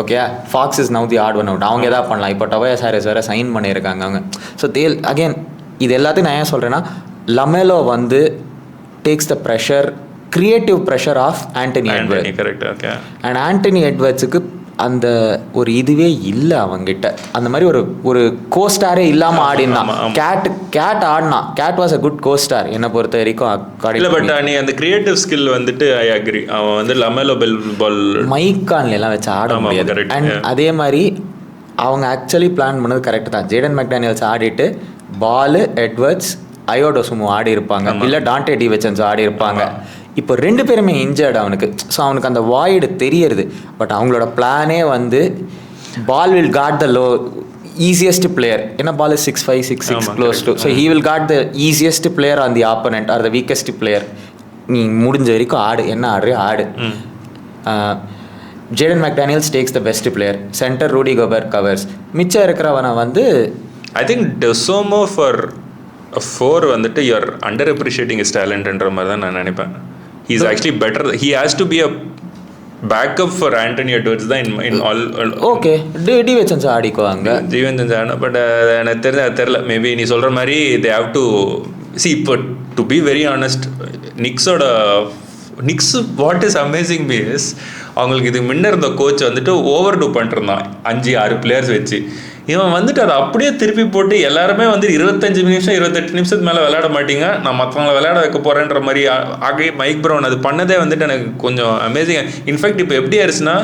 Okay, Fox is now the odd one out. அவங்க எதாவது பண்ணலாம். இப்போ டொபயாஸ் ஹாரிஸ் வேறு சைன் பண்ணியிருக்காங்க அவங்க. ஸோ தேல் அகெயின் இது எல்லாத்தையும் நான் ஏன் சொல்கிறேன்னா, லமெலோ வந்து takes the pressure, creative pressure of Anthony Edwards. Correct. Okay, and Anthony எட்வர்ட்ஸுக்கு அந்த ஒரு இதுவே இல்லை அவங்ககிட்ட. அந்த மாதிரி ஒரு கோஸ்டாரே இல்லாமல் ஆடினான். கேட் ஆடினான். Cade was a good costar என்னை பொறுத்த வரைக்கும். இல்லை, பட் நீ அந்த கிரியேட்டிவ் ஸ்கில் வந்துட்டு ஐ அக்ரி. அவன் வந்து லமெலோ பால் மைக்கான்ல எல்லாம் வச்சு ஆட முடியாது. அண்ட் அதே மாதிரி அவங்க ஆக்சுவலி பிளான் பண்ணது கரெக்ட் தான். ஜேடன் மெக்டானியல்ஸ் ஆடிட்டு பாலு, எட்வர்ட்ஸ், அயோடோசுமோ ஆடி இருப்பாங்க, இல்லை டான்டே டிவிச்சன்ஸ் ஆடி இருப்பாங்க. இப்போ 2 பேருமே இன்ஜர்டு அவனுக்கு. ஸோ அவனுக்கு அந்த வாய்டு தெரியறது. பட் அவங்களோட பிளானே வந்து Paul will guard the easiest player. ஏன்னா Paul 6'5", 6'6" close to. So he will guard the easiest player on the opponent or the weakest player. நீ முடிஞ்ச வரைக்கும் ஆடு, என்ன ஆடு ஆடு. Jaden McDaniels takes the best player. Centre Rudy Gobert covers. மிச்சம் இருக்கிறவனை வந்து ஐ திங்க் டெசோமோ ஃபார் 4 வந்துட்டு யூஆர் அண்டர் அப்ரிஷியேட்டிங் இஸ் டேலண்ட்ன்ற மாதிரி தான் நான் நினைப்பேன். He is actually better. He has to be a backup for Antony Edwards தான் இன் ஆல். ஓகே, டிவிச்சன்ஸ் ஆடிக்குவாங்க. டிவிச்சன்ஸ் ஆனா, பட் எனக்கு தெரியல. மேபி நீ சொல்கிற மாதிரி தே ஹாவ் டு சி. இப்போ to be very honest, Knicks what is amazing me is அவங்களுக்கு இதுக்கு முன்ன இருந்த கோச் வந்துட்டு ஓவர் டூ பண்ணிருந்தான் 5-6 பிளேயர்ஸ் வச்சு. இவன் வந்துட்டு அதை அப்படியே திருப்பி போட்டு எல்லாருமே வந்து 25 நிமிஷம் 28 நிமிஷத்துக்கு மேலே விளையாட மாட்டீங்க, நான் மற்றவங்களை விளையாட வைக்க போகிறேன்ற மாதிரி ஆகி மைக் ப்ரௌன் அது பண்ணதே வந்துட்டு எனக்கு கொஞ்சம் அமேசிங். இன்ஃபேக்ட் இப்போ எப்படி ஆயிடுச்சுன்னா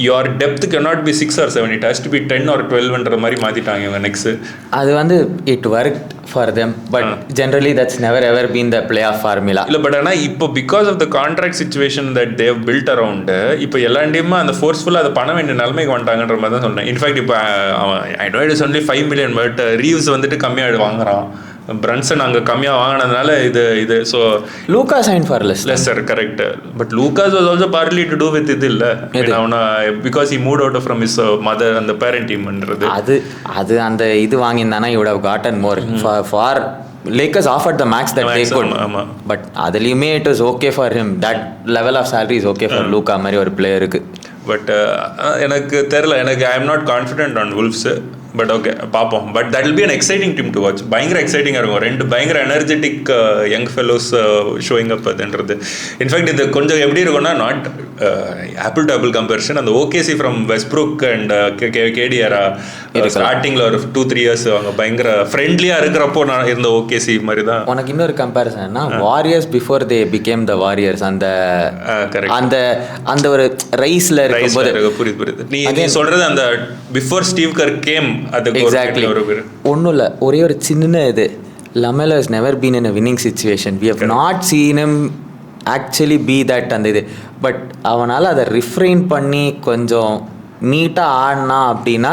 your depth cannot be 6 or 7, it has to be 10 or 12ன்ற மாதிரி மாற்றிட்டாங்க இவங்க நெக்ஸ்ட். அது வந்து it worked for them, but generally that's never ever been the playoff formula. இல்லை, பட் ஆனால் இப்போ because of the contract situation that they've built around, இப்போ எல்லா டீமும் அந்த ஃபோர்ஸ்ஃபுல்லாக அதை பண்ண வேண்டிய நிலைமைக்கு வந்துட்டாங்கன்ற மாதிரி தான் சொன்னேன். இன்ஃபேக்ட் இப்போ I know it is only 5 million, but Reeves வந்துட்டு கம்மியாக வாங்குறான். பிரன்சன் அங்கே கம்மியாக வாங்கினதுனால இது so Luka sign for lesser. Correct, but Luka's was also partly to do with இது இல்லை அவனை because he moved out from his mother அந்த பேரண்ட் டீம்ன்றது. அது அந்த இது வாங்கியிருந்தானா you would have gotten more for Lakers offered the max that they could. But அதுலயுமே it was okay for him. That level of salary is okay for Luka மாதிரி ஒரு பிளேயருக்கு. But எனக்கு தெரியல, எனக்கு I am not confident on Wolves. But okay, பார்ப்போம். But that will be an exciting team to watch. பயங்கர எக்ஸைட்டிங்காக இருக்கும். 2 பயங்கர energetic young fellows showing up அதுன்றது. இன்ஃபேக்ட் இது கொஞ்சம் எப்படி இருக்கும்னா, not apple to apple comparison. அந்த ஓகேசி ஃப்ரம் வெஸ்ட்ப்ரூக் அண்ட் கேடிஆரா ஸ்டார்டிங்கில் ஒரு 2-3 இயர்ஸ் அவங்க பயங்கர ஃப்ரெண்ட்லியாக இருக்கிறப்போ நான் இருந்த ஓகேசி மாதிரி தான். உனக்கு இன்னொரு கம்பேரிசன்னா Warriors before they became the Warriors. அந்த அந்த ஒரு ரைஸ்ல இருக்கும்போது புரியுது நீ சொல்றது. அந்த before Steve Kerr came exactly ஒன்றும் இல்லை. ஒரே ஒரு சின்ன இது, லமெலோ has never been in a winning situation. We have not seen him actually be that அந்த இது. பட் அவனால் அதை ரிஃப்ரெயின் பண்ணி கொஞ்சம் நீட்டாக ஆடினா அப்படின்னா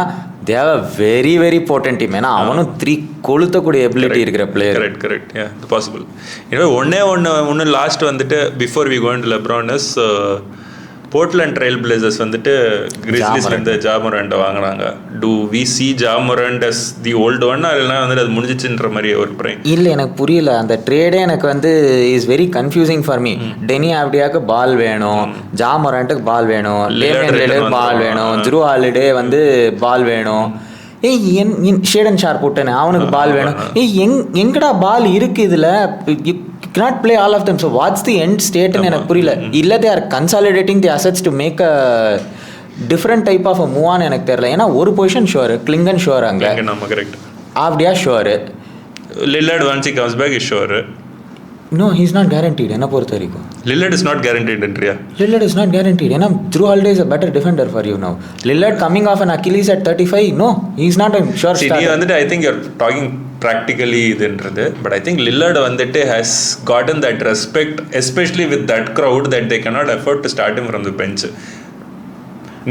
தேவ வெரி வெரி போர்ட்டன்ட் டீம். ஏன்னா அவனும் 3 கொளுத்தக்கூடிய எபிலிட்டி இருக்கிற பிளேயர். Correct possible. எனவே ஒன்று லாஸ்ட் வந்துட்டு before we going to LeBron is Portland Trail Blazers வந்துட்டு கிரிஸ்லிஸ்லேருந்து ஜா மொரண்டை வாங்கினாங்க. To we see Ja Morant as the old one, இல்லைனா வந்துட்டு அது முடிஞ்சிச்சுன்ற மாதிரி ஒரு பிரைம்? இல்லை, எனக்கு புரியல. அந்த ட்ரேடே எனக்கு வந்து is very confusing for me. Deni ஆப்டியாவுக்கு பால் வேணும், ஜா மொரண்ட்டுக்கு பால் வேணும், பால் வேணும், ஜ்ரூ ஹாலிடே வந்து பால் வேணும், ஷேடன் ஷார்ப் விட்டேன் அவனுக்கு பால் வேணும். எங்கடா பால் இருக்கு இதில்? cannot play all of them. So what's the end state ன்னு எனக்கு புரியல. இல்லை they are consolidating the assets to make a different type of a move on எனக்கு தெரியல. ஏன்னா ஒரு பொசிஷன் ஷோர், கிளிங்கன் ஷோர், அங்கே கரெக்ட், ஆப்டியா sure, Lillard once he comes back is sure. No he's not guaranteed என்ன பொறுத்த வரைக்கும். Lillard is not கேரண்டீட்ன்றியா? Lillard is not guaranteed. ஏன்னா Jrue Holiday is a better defender for you now. Lillard coming off an Achilles at 35, no, he's not a sure starter. நீ வந்துட்டு I think you're talking practically இதுன்றது. But I think Lillard வந்துட்டு has gotten that respect especially with that crowd that they cannot afford to start him from the bench.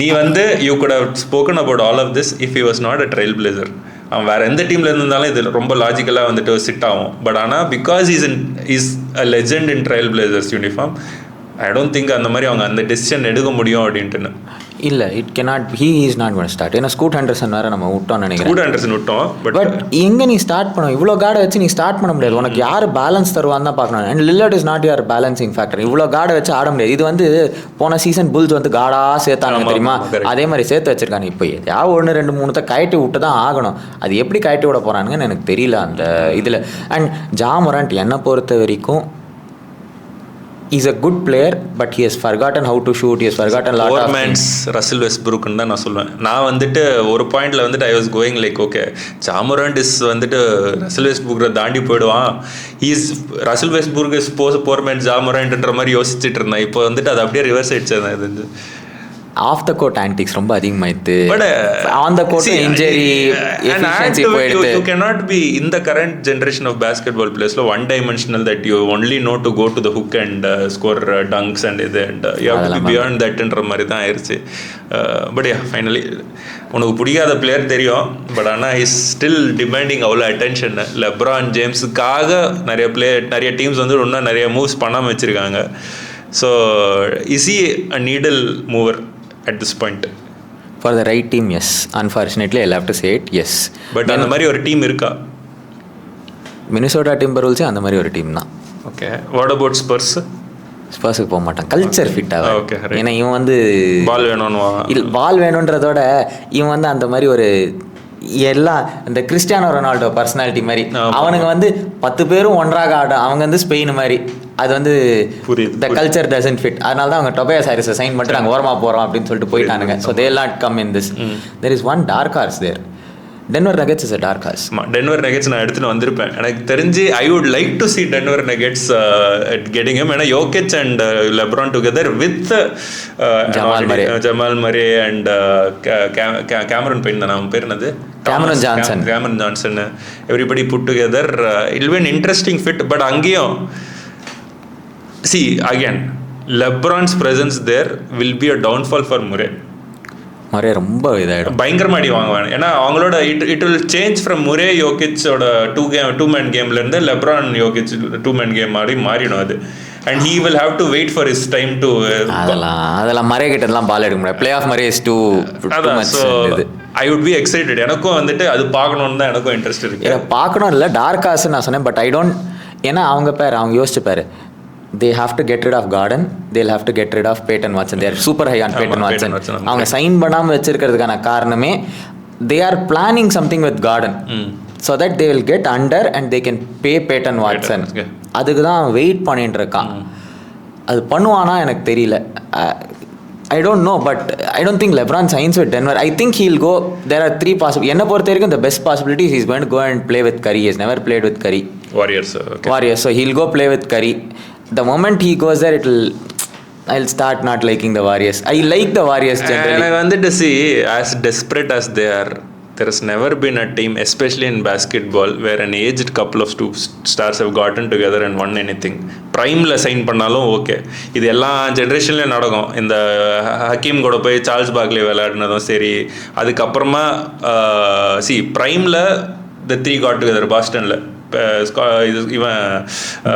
நீ வந்து you could have spoken about all of this if he was not a trailblazer. அவன் வேறு எந்த டீமில் இருந்தாலும் இது ரொம்ப லாஜிக்கலாக வந்துட்டு சிட் ஆகும். பட் ஆனால் because is a legend in trial blazers uniform, I don't think அந்த மாதிரி அவங்க அந்த டெசிஷன் எடுக்க முடியும் அப்படின்ட்டுன்னு. இல்லை, it cannot, he is not going to start. ஏன்னா ஸ்கூட் ஹண்டர்சன் வேறு நம்ம விட்டோம்னு நினைக்கிறேன். ஸ்கூட் ஹண்டர்சன் விட்டோம். பட் எங்கே நீ ஸ்டார்ட் பண்ணும்? இவ்வளோ கார்டை வச்சு நீ ஸ்டார்ட் பண்ண முடியாது. உனக்கு யார் பேலன்ஸ் தருவான்னு தான் பார்க்கணும். And Lillard is not your balancing factor. இவ்வளோ கார்டை வச்சு ஆட முடியாது. இது வந்து போன சீசன் புல்ஸ் வந்து காடாக சேர்த்தாங்க தெரியுமா, அதே மாதிரி சேர்த்து வச்சிருக்காங்க. இப்போ எதாவது 1 2 3 கயட்டி விட்டு தான் ஆகணும். அது எப்படி கயட்டி விட போகிறானுங்கன்னு எனக்கு தெரியல அந்த இதில். அண்ட் ஜா மொராண்ட் என்னை பொறுத்த வரைக்கும் he's a good player, but he has forgotten how to shoot. He has forgotten lot of things. Russell வெஸ்ட்ப்ரூக்னு தான் நான் சொல்லுவேன். நான் வந்துட்டு ஒரு பாயிண்ட்ல வந்துட்டு I was going like okay Ja Morant is வந்துட்டு ரசல் வெஸ்ட்ப்ரூக்கை தாண்டி போயிடுவான், is Russell Westbrook is poor man Ja மொராண்ட்ன்ற மாதிரி யோசிச்சுட்டு இருந்தேன். இப்போ வந்துட்டு அது அப்படியே ரிவர்ஸ் ஆயிடுச்சு. அது வந்து ஆஃப் த கோர்ட் ஆன்டிக்ஸ் ரொம்ப அதிகமாயிடுது. But on the court injury efficiency போயிடுது. You cannot be in the current generation of basketball players one dimensional that you only know to go to the hook and score dunks and இது and you have to be beyond that ன்ற மாதிரி தான் ஆயிடுச்சு. But finally உனக்கு பிடிக்காத player தெரியும், but ஆனால் is still demanding அவ்வளோ அட்டென்ஷன். லெப்ரான் ஜேம்ஸுக்காக நிறைய டீம்ஸ் வந்து இன்னும் நிறைய மூவ்ஸ் பண்ணாமல் வச்சுருக்காங்க. ஸோ இஸ் ஹி அ நீடல் மூவர் at this point? For the right team, yes. Unfortunately, I'll have to say it, yes. But அந்த மாதிரி ஒரு டீம் இருக்கா? மினிசோட்டா டிம்பர்வூல்ஸே அந்த மாதிரி ஒரு டீம் தான். Okay, what about Spurs? ஸ்பர்ஸுக்கு போக மாட்டான், கல்ச்சர் ஃபிட் ஆகும். ஓகே, ஏன்னா இவன் வந்து பால் வேணும்னு இல்லை, பால் வேணுன்றதோட இவன் வந்து அந்த மாதிரி ஒரு எல்லாம் இந்த கிறிஸ்டியானோ ரொனால்டோ பர்சனாலிட்டி மாதிரி அவனுங்க வந்து 10 பேரும் ஒன்றாக ஆடும். அவங்க வந்து ஸ்பெயின் மாதிரி அது வந்து த கல்ச்சர் டசன்ட் ஃபிட். அதனால தான் அவங்க டொபேயோ சாரிஸை சைன் பண்ணிட்டு நாங்கள் ஓரமாக போகிறோம் அப்படின்னு சொல்லிட்டு போயிட்டானுங்க. So they not come in this. There is one dark horse there. Denver Nuggets is a dark horse. Denver Nuggets நான் எடுத்துட்டு வந்திருப்பேன். எனக்கு தெரிஞ்சு I would like to see Denver Nuggets getting him. ஏன்னா யோகிச் and LeBron together with Jamal Murray and Cameron Payne தான் அவன் பேர் என்னது, Cameron Johnson, everybody put together it will be an interesting fit. பட் அங்கேயும் see again LeBron's presence there will be a downfall for Murray. Murray ரொம்ப இதாகிடும், பயங்கரமாக அடி வாங்குவாங்க. ஏன்னா அவங்களோட it will change from Murray யோகிச்சோட டூ மேன் கேம்லேருந்து லெப்ரான் யோகிச் 2 man கேம் மாதிரி மாறிடும் அது. And he will have to wait for his time to அதெல்லாம் மரே கிட்டலாம் பால் எடுக்க முடியாது. Playoff Murray is too much. I would be excited. எனக்கும் வந்துட்டு அது பார்க்கணுன்னு தான் எனக்கும் இன்ட்ரெஸ்ட் இருக்கு. பார்க்கணும் இல்லை, டார்க் ஹார்ஸ் நான் சொன்னேன். பட் ஐ டோன்ட், ஏன்னா அவங்க யோசிச்சு பாரு, they have to get rid of Garden, they'll have to get rid of Peyton Watson. They are super high on Peyton Watson. அவங்க சைன் பண்ணாமல் வச்சிருக்கிறதுக்கான காரணமே they are planning something with Garden so that they will get under and they can pay Peyton Watson. அதுக்கு தான் wait பண்ணிட்டு இருக்கான். அது பண்ணுவானா எனக்கு தெரியல. I don't know, but I don't think LeBron signs with Denver. I think he'll go, there are 3 possible. என்ன பொறுத்த வரைக்கும் the best possibility is he's going to go and play with Curry. He has never played with Curry. Warriors. So he'll go play with Curry. The moment he goes there, I'll start not liking the Warriors. I like the Warriors generally. And I wanted to see, as desperate as they are, there has never been a team, especially in basketball, where an aged couple of stars have gotten together and won anything. Primeல sign பண்ணாலும் okay, இது எல்லா ஜென்ரேஷன்லேயும் நடக்கும். இந்த ஹக்கீம் கூட போய் Charles Barclay விளையாடினதும் சரி, அதுக்கப்புறமா பிரைமில் the 3 got together பாஸ்டனில். இவன்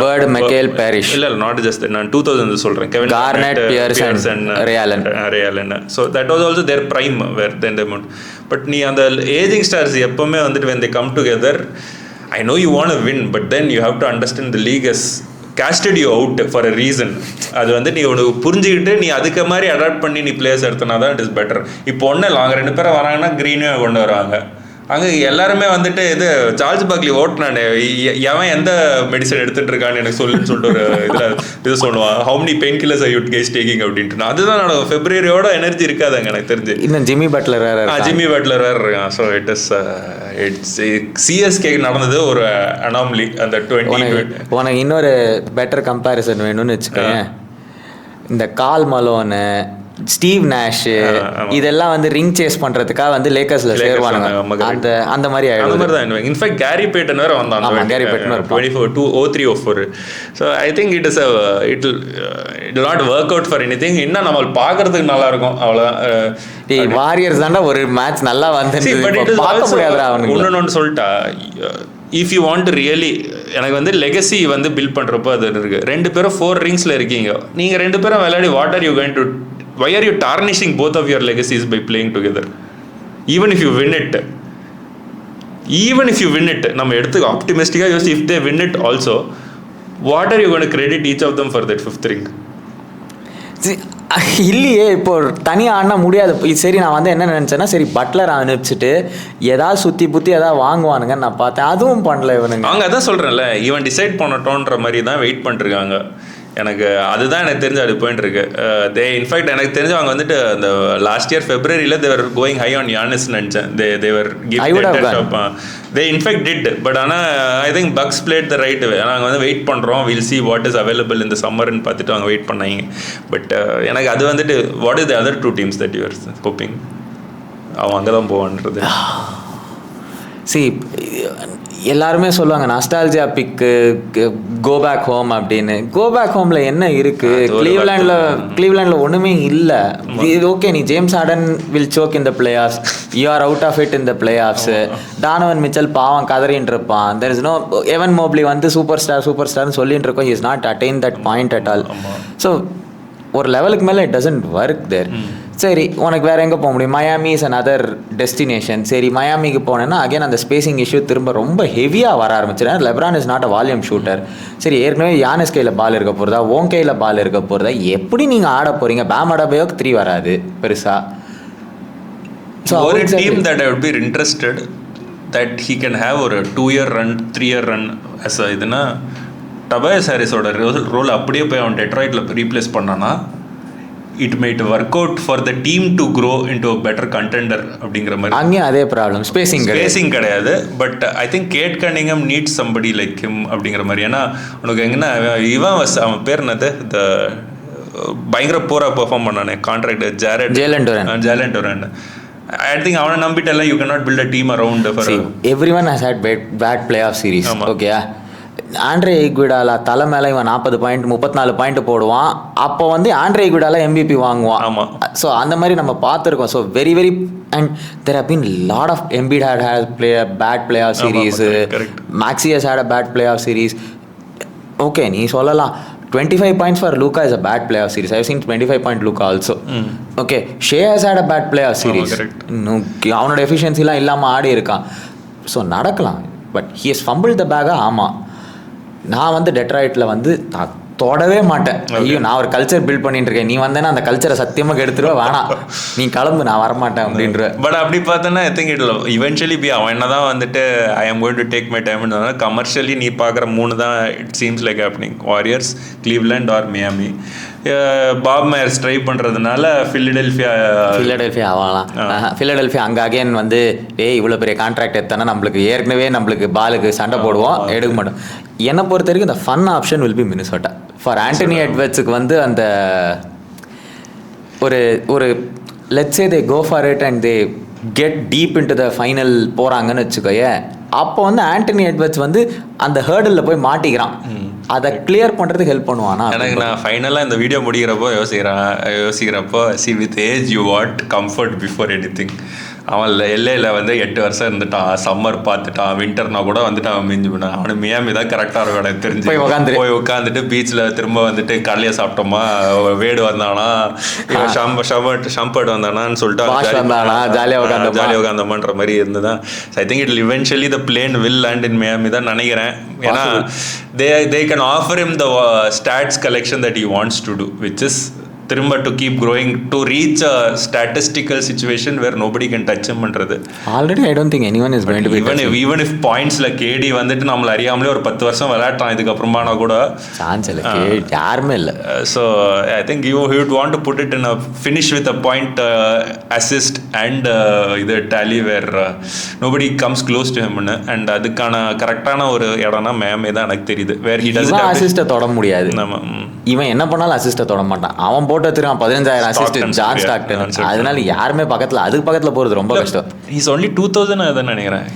Bird, McHale, Parrish. இல்லை நாட் ஜஸ்ட் நான் 2000 சொல்கிறேன். Kevin Garnett, Pierce, Ray Allen. So that was also their prime where then amount. But நீ அந்த ஏஜிங் ஸ்டார்ஸ் எப்போவுமே வந்துட்டு when they come together, I know you want to win, but then you have to understand the league has casted you out for a reason. அது வந்து நீ உனக்கு புரிஞ்சுக்கிட்டு நீ அதுக்கு மாதிரி அடாப்ட் பண்ணி நீ பிளேயர்ஸ் எடுத்தனா தான் இட் இஸ் பெட்டர். இப்போ ஒன்றும் இல்லை, அவங்க 2 பேரும் வராங்கன்னா க்ரீனே கொண்டு வருவாங்க. அங்கே எல்லாருமே வந்துட்டு இது சார்ல்ஸ் பாக்லி ஓட்டினானே எவன் எந்த மெடிசன் எடுத்துட்டு இருக்கான்னு எனக்கு சொல்லுன்னு சொல்லிட்டு ஒரு இதில் இது சொல்லுவான், how many pain killers I would guys taking அப்படின்ட்டு. அதுதான் நடக்கும். ஃபெப்ரவரியோட எனர்ஜி இருக்காதுங்க எனக்கு தெரிஞ்சு. இன்னும் ஜிம்மி பட்லர் வேற இருக்கான். ஸோ இட்ஸ் சிஎஸ்கே நடந்தது ஒரு அனாமலி அந்த 20. உனக்கு இன்னொரு பெட்டர் கம்பேரிசன் வேணும்னு வச்சுக்கோங்க, இந்த கால் மலோனு ஸ்டீவ் நேஷ் இதெல்லாம் வந்து ரிங் சேஸ் பண்றதுக்காக வந்து லேக்கர்ஸ்ல சேருவானுங்க. அந்த மாதிரி ஆயிடும். இன்ஃபேக்ட் கேரி பேட்டன் வேற வந்தான். Gary Payton 2004. So I think it not work out for anything. இன்னும் நம்ம பார்க்கறதுக்கு நல்லா இருக்கும். அவ்வளோதான். வாரியர்ஸ் தாண்டா ஒரு மேட்ச் நல்லா வந்து பார்க்க முடியாதுடா அவனுக்கு. இன்னொன்னு சொல்லிட்டா, if you want to really, எனக்கு வந்து லெகசி வந்து பில்ட் பண்ணுறப்போ அது இருக்குது. 2 பேரும் 4 ரிங்ஸில் இருக்கீங்க. நீங்கள் 2 பேரும் விளையாடி what are you going to, why are you tarnishing both of your legacies by playing together? Even if you win it, நம்ம எடுத்து ஆப்டிமிஸ்டிக்காக யோசி, if they win it also, what are you going to credit each of them for that 5th ring? இல்லையே, இப்போ தனியாக ஆடினா முடியாது. சரி, நான் வந்து என்ன நினச்சேன்னா, சரி பட்லர் அனுப்பிச்சிட்டு ஏதாவது சுற்றி புத்தி ஏதாவது வாங்குவானுங்கன்னு நான் பார்த்தேன். அதுவும் பண்ணல இவனுங்க. அவங்க அதான் சொல்கிறேன்ல, இவன் டிசைட் பண்ணட்டோன்ற மாதிரி தான் வெயிட் பண்ணிருக்காங்க. எனக்கு அதுதான் எனக்கு தெரிஞ்சு அது போயிட்டு இருக்கு. இன்ஃபேக்ட் எனக்கு தெரிஞ்சு அவங்க வந்துட்டு அந்த லாஸ்ட் இயர் ஃபெப்ரவரியில் they were going high on Giannis நினச்சேன். They were they in fact did. But ஆனால் I think Bucks played the right way. நாங்கள் வந்து வெயிட் பண்ணுறோம், will see what is available இந்த சம்மர்னு பார்த்துட்டு அவங்க வெயிட் பண்ணாங்க. பட் எனக்கு அது வந்துட்டு what is the other 2 teams that you are hoping அவன் அங்கே தான் போவான்றது. எல்லாருமே சொல்லுவாங்க நாஸ்டால்ஜியா பிக்கு, கோ பேக் ஹோம் அப்படின்னு. கோ பேக் ஹோம்ல என்ன இருக்கு? கிளீவ்லாண்டில் ஒன்றுமே இல்லை. ஓகே, நீ James Harden will choke in the playoffs, you are out of it in the playoffs. Donovan Mitchell பாவம் கதறின்னு இருப்பான். தெர் இஸ் நோ எவன் மோப்லி வந்து சூப்பர் ஸ்டார்னு சொல்லிட்டு இருக்கோம். Is not attain that point at all. So ஒரு லெவலுக்கு மேலே இட் டசன்ட் ஒர்க் தேர். சரி, உனக்கு வேறு எங்கே போக முடியும்? Miami is another destination. சரி, மயாமிக்கு போனேன்னா அகைன் அந்த ஸ்பேசிங் இஷ்யூ திரும்ப ரொம்ப ஹெவியாக வர ஆரம்பிச்சிடும். LeBron is not a volume shooter. சரி, ஏற்கனவே யானிஸ் கையில் பால் இருக்க போகிறதா, ஓன் கையில் பால் இருக்க போகிறதா, எப்படி நீங்கள் ஆட போகிறீங்க? பேம் அடபயோக்கு 3 வராது பெருசாக. ஸோ ஒரு team that I would B interested that he can have ஒரு 2-year run 3-year run as இதுனா டபாயஸ் ஹாரிஸோட ரோல் அப்படியே போய் அவன் டெட்ராய்டில் ரீப்ளேஸ் பண்ணானா it might work out for the team to grow into a better contender அப்படிங்கிற மாதிரி. அங்கேயும் அதே ப்ராப்ளம், ஸ்பேசிங் கிடையாது. But I think Cade Cunningham needs somebody like him அப்படிங்கிற மாதிரி. ஏன்னா உனக்கு எங்கன்னா இவன் அவன் பேர் என்னது, இந்த பயங்கர போரா பெர்ஃபார்ம் பண்ணானே contract Jalen Duren. I think அவனை நம்பிட்டெல்லாம் you cannot build a team around for everyone has had bad playoff series. Okay, Andre Iguodala தலை மேலே இவன் 40 பாயிண்ட் 34 பாயிண்ட் போடுவான். அப்போ வந்து ஆண்ட்ரே ஈக்விடாலா MVP வாங்குவான். ஆமாம். ஸோ அந்த மாதிரி நம்ம பார்த்துருக்கோம். So very and there have been lot of Embiid had bad playoff series. Maxey has had a bad playoff series. Okay, நீ சொல்லலாம் 25 points for Luka is a bad playoff series. I have seen 25-point Luka also. Okay, Shea has had a bad playoff series. அவனோட எஃபிஷியன்சிலாம் இல்லாமல் ஆடி இருக்கான். So நடக்கலாம். But he has fumbled the bag. ஆமாம், நான் வந்து டெட்ராய்டில் வந்து தொடவே மாட்டேன். ஐயோ, நான் ஒரு கல்ச்சர் பில்ட் பண்ணிட்டு இருக்கேன், நீ வந்தேன்னா அந்த கல்ச்சரை சத்தியமாக கெடுத்துருவேன், வேணாம் நீ கிளம்பு, நான் வரமாட்டேன் அப்படின்ற. பட் அப்படி பார்த்தோன்னா I think it eventually be அவன் என்ன தான் வந்துட்டு I am going to take my time. Commercially நீ பார்க்குற 3 தான் it seems like happening. Warriors, Cleveland or Miami. Bob Myers try பண்ணுறதுனால ஃபிலடெல்ஃபியா ஆகலாம். ஃபிலடெல்ஃபியா அங்கே அகைன் வந்து இவ்வளோ பெரிய கான்ட்ராக்ட் எடுத்தானா நம்மளுக்கு பாலுக்கு சண்டை போடுவோம், எடுக்க மாட்டோம். என்னை பொறுத்த வரைக்கும் இந்த fun option will be Minnesota. For Anthony எட்வர்ட்ஸுக்கு வந்து அந்த ஒரு let's say they go for it and they get deep into the final போகிறாங்கன்னு வச்சுக்கோயே, அப்போ வந்து ஆண்டனி எட்வர்ட்ஸ் வந்து அந்த ஹேர்டில் போய் மாட்டிக்கிறான். அதை கிளியர் பண்ணுறதுக்கு ஹெல்ப் பண்ணுவானா? எனக்கு நான் ஃபைனலாக இந்த வீடியோ முடிக்கிறப்போ யோசிக்கிறப்போ see with age you what comfort before anything. அவன் எல்ஏல வந்து 8 வருஷம் இருந்துட்டான், சம்மர் பார்த்துட்டான், வின்டர்னா கூட வந்துட்டு அவன் மிஞ்சி போனான். அவனுக்கு மியாமி தான் கரெக்டாக இருக்கும் எனக்கு தெரிஞ்சு. போய் உட்காந்துட்டு பீச்சில் திரும்ப வந்துட்டு காலையாக சாப்பிட்டோமா, வேடு வந்தானா, ஷம்பர்ட் வந்தானான்னு சொல்லிட்டு ஜாலியாக உட்காந்தோமான்ற மாதிரி இருந்துதான். ஐ think it eventually the plane will land in Miami தான் நினைக்கிறேன். ஏன்னா they can offer him the stats collection that he wants to do, which is திரும்ப to keep growing to reach a statistical situation where nobody can touch பண்றது. Already I don't think anyone is going to be even if பாயிண்ட்ஸ்ல கேடி வந்துட்டு நம்மள அறியாமலே ஒரு 10 வருஷம் விளையாட்டான் இதுக்கப்புறமானா கூட சான்ஸ் இல்லை, யாருமே இல்லை. So I think you would want to put it in a finish with a point assist and இது tally where nobody comes close to ஹிம்னு. அண்ட் அதுக்கான கரெக்டான ஒரு இடம்னா மேமே தான் எனக்கு தெரியுது. வேர் ஹி டசன்ட் அசிஸ்ட்டை தொட முடியாது. இவன் என்ன பண்ணாலும் அசிஸ்ட்டை தொட மாட்டான். அவன் போட்டு வச்சிருக்கான் 15,000 அசிஸ்ட் ஜான் ஸ்டாக்டன். அதனால யாருமே அதுக்கு பக்கத்துல போறது ரொம்ப கஷ்டம். இஸ் ஒன்லி 2000 அதான் நினைக்கிறேன்,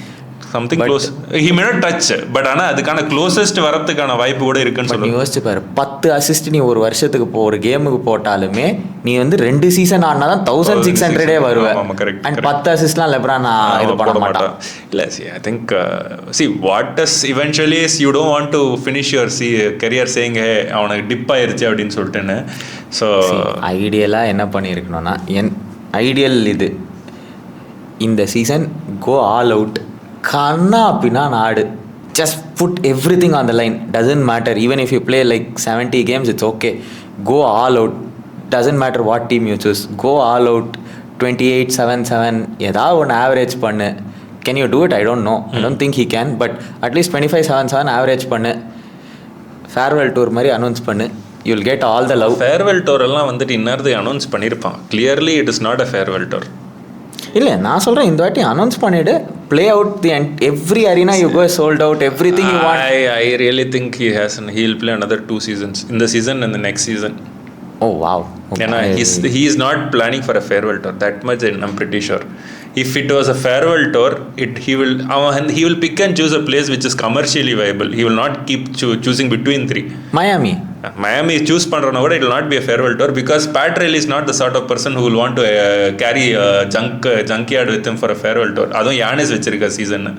something close. He may not touch, but ஆனா அதுக்கான க்ளோசஸ்ட் வரதுக்கான வாய்ப்பு கூட இருக்குன்னு சொல்லி யோசிச்சு பாரு. 10 அசிஸ்ட் நீ ஒரு வருஷத்துக்கு ஒரு கேமுக்கு போட்டாலுமே நீ வந்து 2 சீசன் ஆடினாதான் 1600 வருவ. அண்ட் 10 அசிஸ்ட்லாம் லெப்ரான் இது பண்ண மாட்டான். இல்ல I think what is eventually is you don't want to finish your career saying hey அவனுக்கு டிப் ஆயிருச்சு அப்படின்னு சொல்லிட்டுன்னு. ஸோ ஐடியலாக என்ன பண்ணியிருக்கணும்னா, என் ஐடியல் இது இந்த சீசன் கோ ஆல் அவுட், கண்ணா அப்படின்னா நாடு, just put everything on the line, doesn't matter. Even if you play like 70 games it's okay, go all out, doesn't matter what team you choose, go all out. 28-7-7 ஏதாவது ஒன்று average பண்ணு. Can you do it? I don't know, I don't think he can, but at least 25-7-7 average பண்ணு. Farewell tour மாதிரி announce பண்ணு, you will get all the love. Farewell tour எல்லாம் வந்துட்டு இன்னொரு announce பண்ணியிருப்பான். Clearly it is not a farewell tour. இல்லை, நான் சொல்கிறேன் இந்த வாட்டி announce பண்ணிவிடு. play out the every arena you go sold out, everything you want. I really think he'll play another 2 seasons, in the season and the next season. Oh wow. Okay. He is not planning for a farewell tour, that much I'm pretty sure. If it was a farewell tour, he will pick and choose a place which is commercially viable. He will not keep choosing between 3. Miami choose பண்றவன கூட it will not be a farewell tour, because Pat Riley is not the sort of person who will want to carry a junkyard with him for a farewell tour. அதுவும் யானிஸ் வச்சிருக்க season.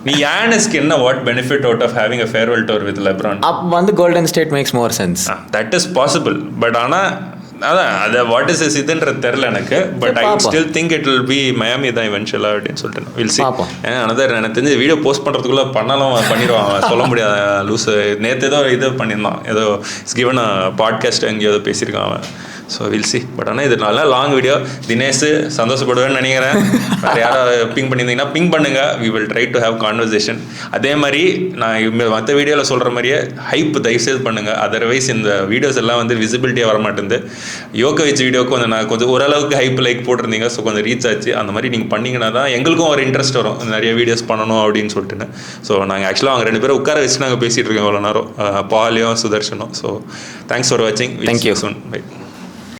நீ யானிஸ்க்கு என்ன what benefit out of having a farewell tour with LeBron? அப்ப வந்து Golden State makes more sense. That is possible, but ஆனா அதான் அது what is இதுன்றது தெரியல எனக்கு. But I still think it will B Miami தான் இவென்ச்சுவலா அப்படின்னு சொல்லிட்டு வில் சி. அனதர் எனக்கு தெரிஞ்சு வீடியோ போஸ்ட் பண்ணுறதுக்குள்ளே பண்ணிடுவான் சொல்ல முடியாது. லூஸ் நேற்று ஏதோ இது பண்ணியிருந்தான், ஏதோ இட்ஸ் கிவன் பாட்காஸ்ட் எங்கேயோ ஏதோ பேசியிருக்கான் அவன். So will see. பட் ஆனால் இது நல்லா லாங் வீடியோ. தினேஷ் சந்தோஷப்படுவேன்னு நினைக்கிறேன். வேறு யாராவது பிங் பண்ணியிருந்தீங்கன்னா பிங் பண்ணுங்க. We will try to have conversation. அதே மாதிரி நான் மற்ற வீடியோவில் சொல்கிற மாதிரியே ஹைப் தயவுசெய்து பண்ணுங்கள். அதர்வைஸ் இந்த வீடியோஸ் எல்லாம் வந்து விசிபிலிட்டியாக வர மாட்டேங்குது. யோகோவிச் வீடியோக்கு கொஞ்சம் நான் கொஞ்சம் ஓரளவுக்கு ஹைப் லைக் போட்டிருந்தீங்க, ஸோ கொஞ்சம் ரீச் ஆச்சு. அந்த மாதிரி நீங்கள் பண்ணிங்கன்னா தான் எங்களுக்கும் ஒரு இன்ட்ரெஸ்ட் வரும், நிறைய வீடியோஸ் பண்ணணும் அப்படின்னு சொல்லிட்டுன்னு. ஸோ நாங்கள் ஆக்சுவலாக அவங்க 2 பேரும் உட்கார வச்சு நாங்கள் பேசிகிட்டு இருக்கோம் இவ்வளோ நேரம், பாலியும் சுதர்ஷனும். ஸோ தேங்க்ஸ் ஃபார் வாட்சிங். தேங்க்யூ. சூன். பை.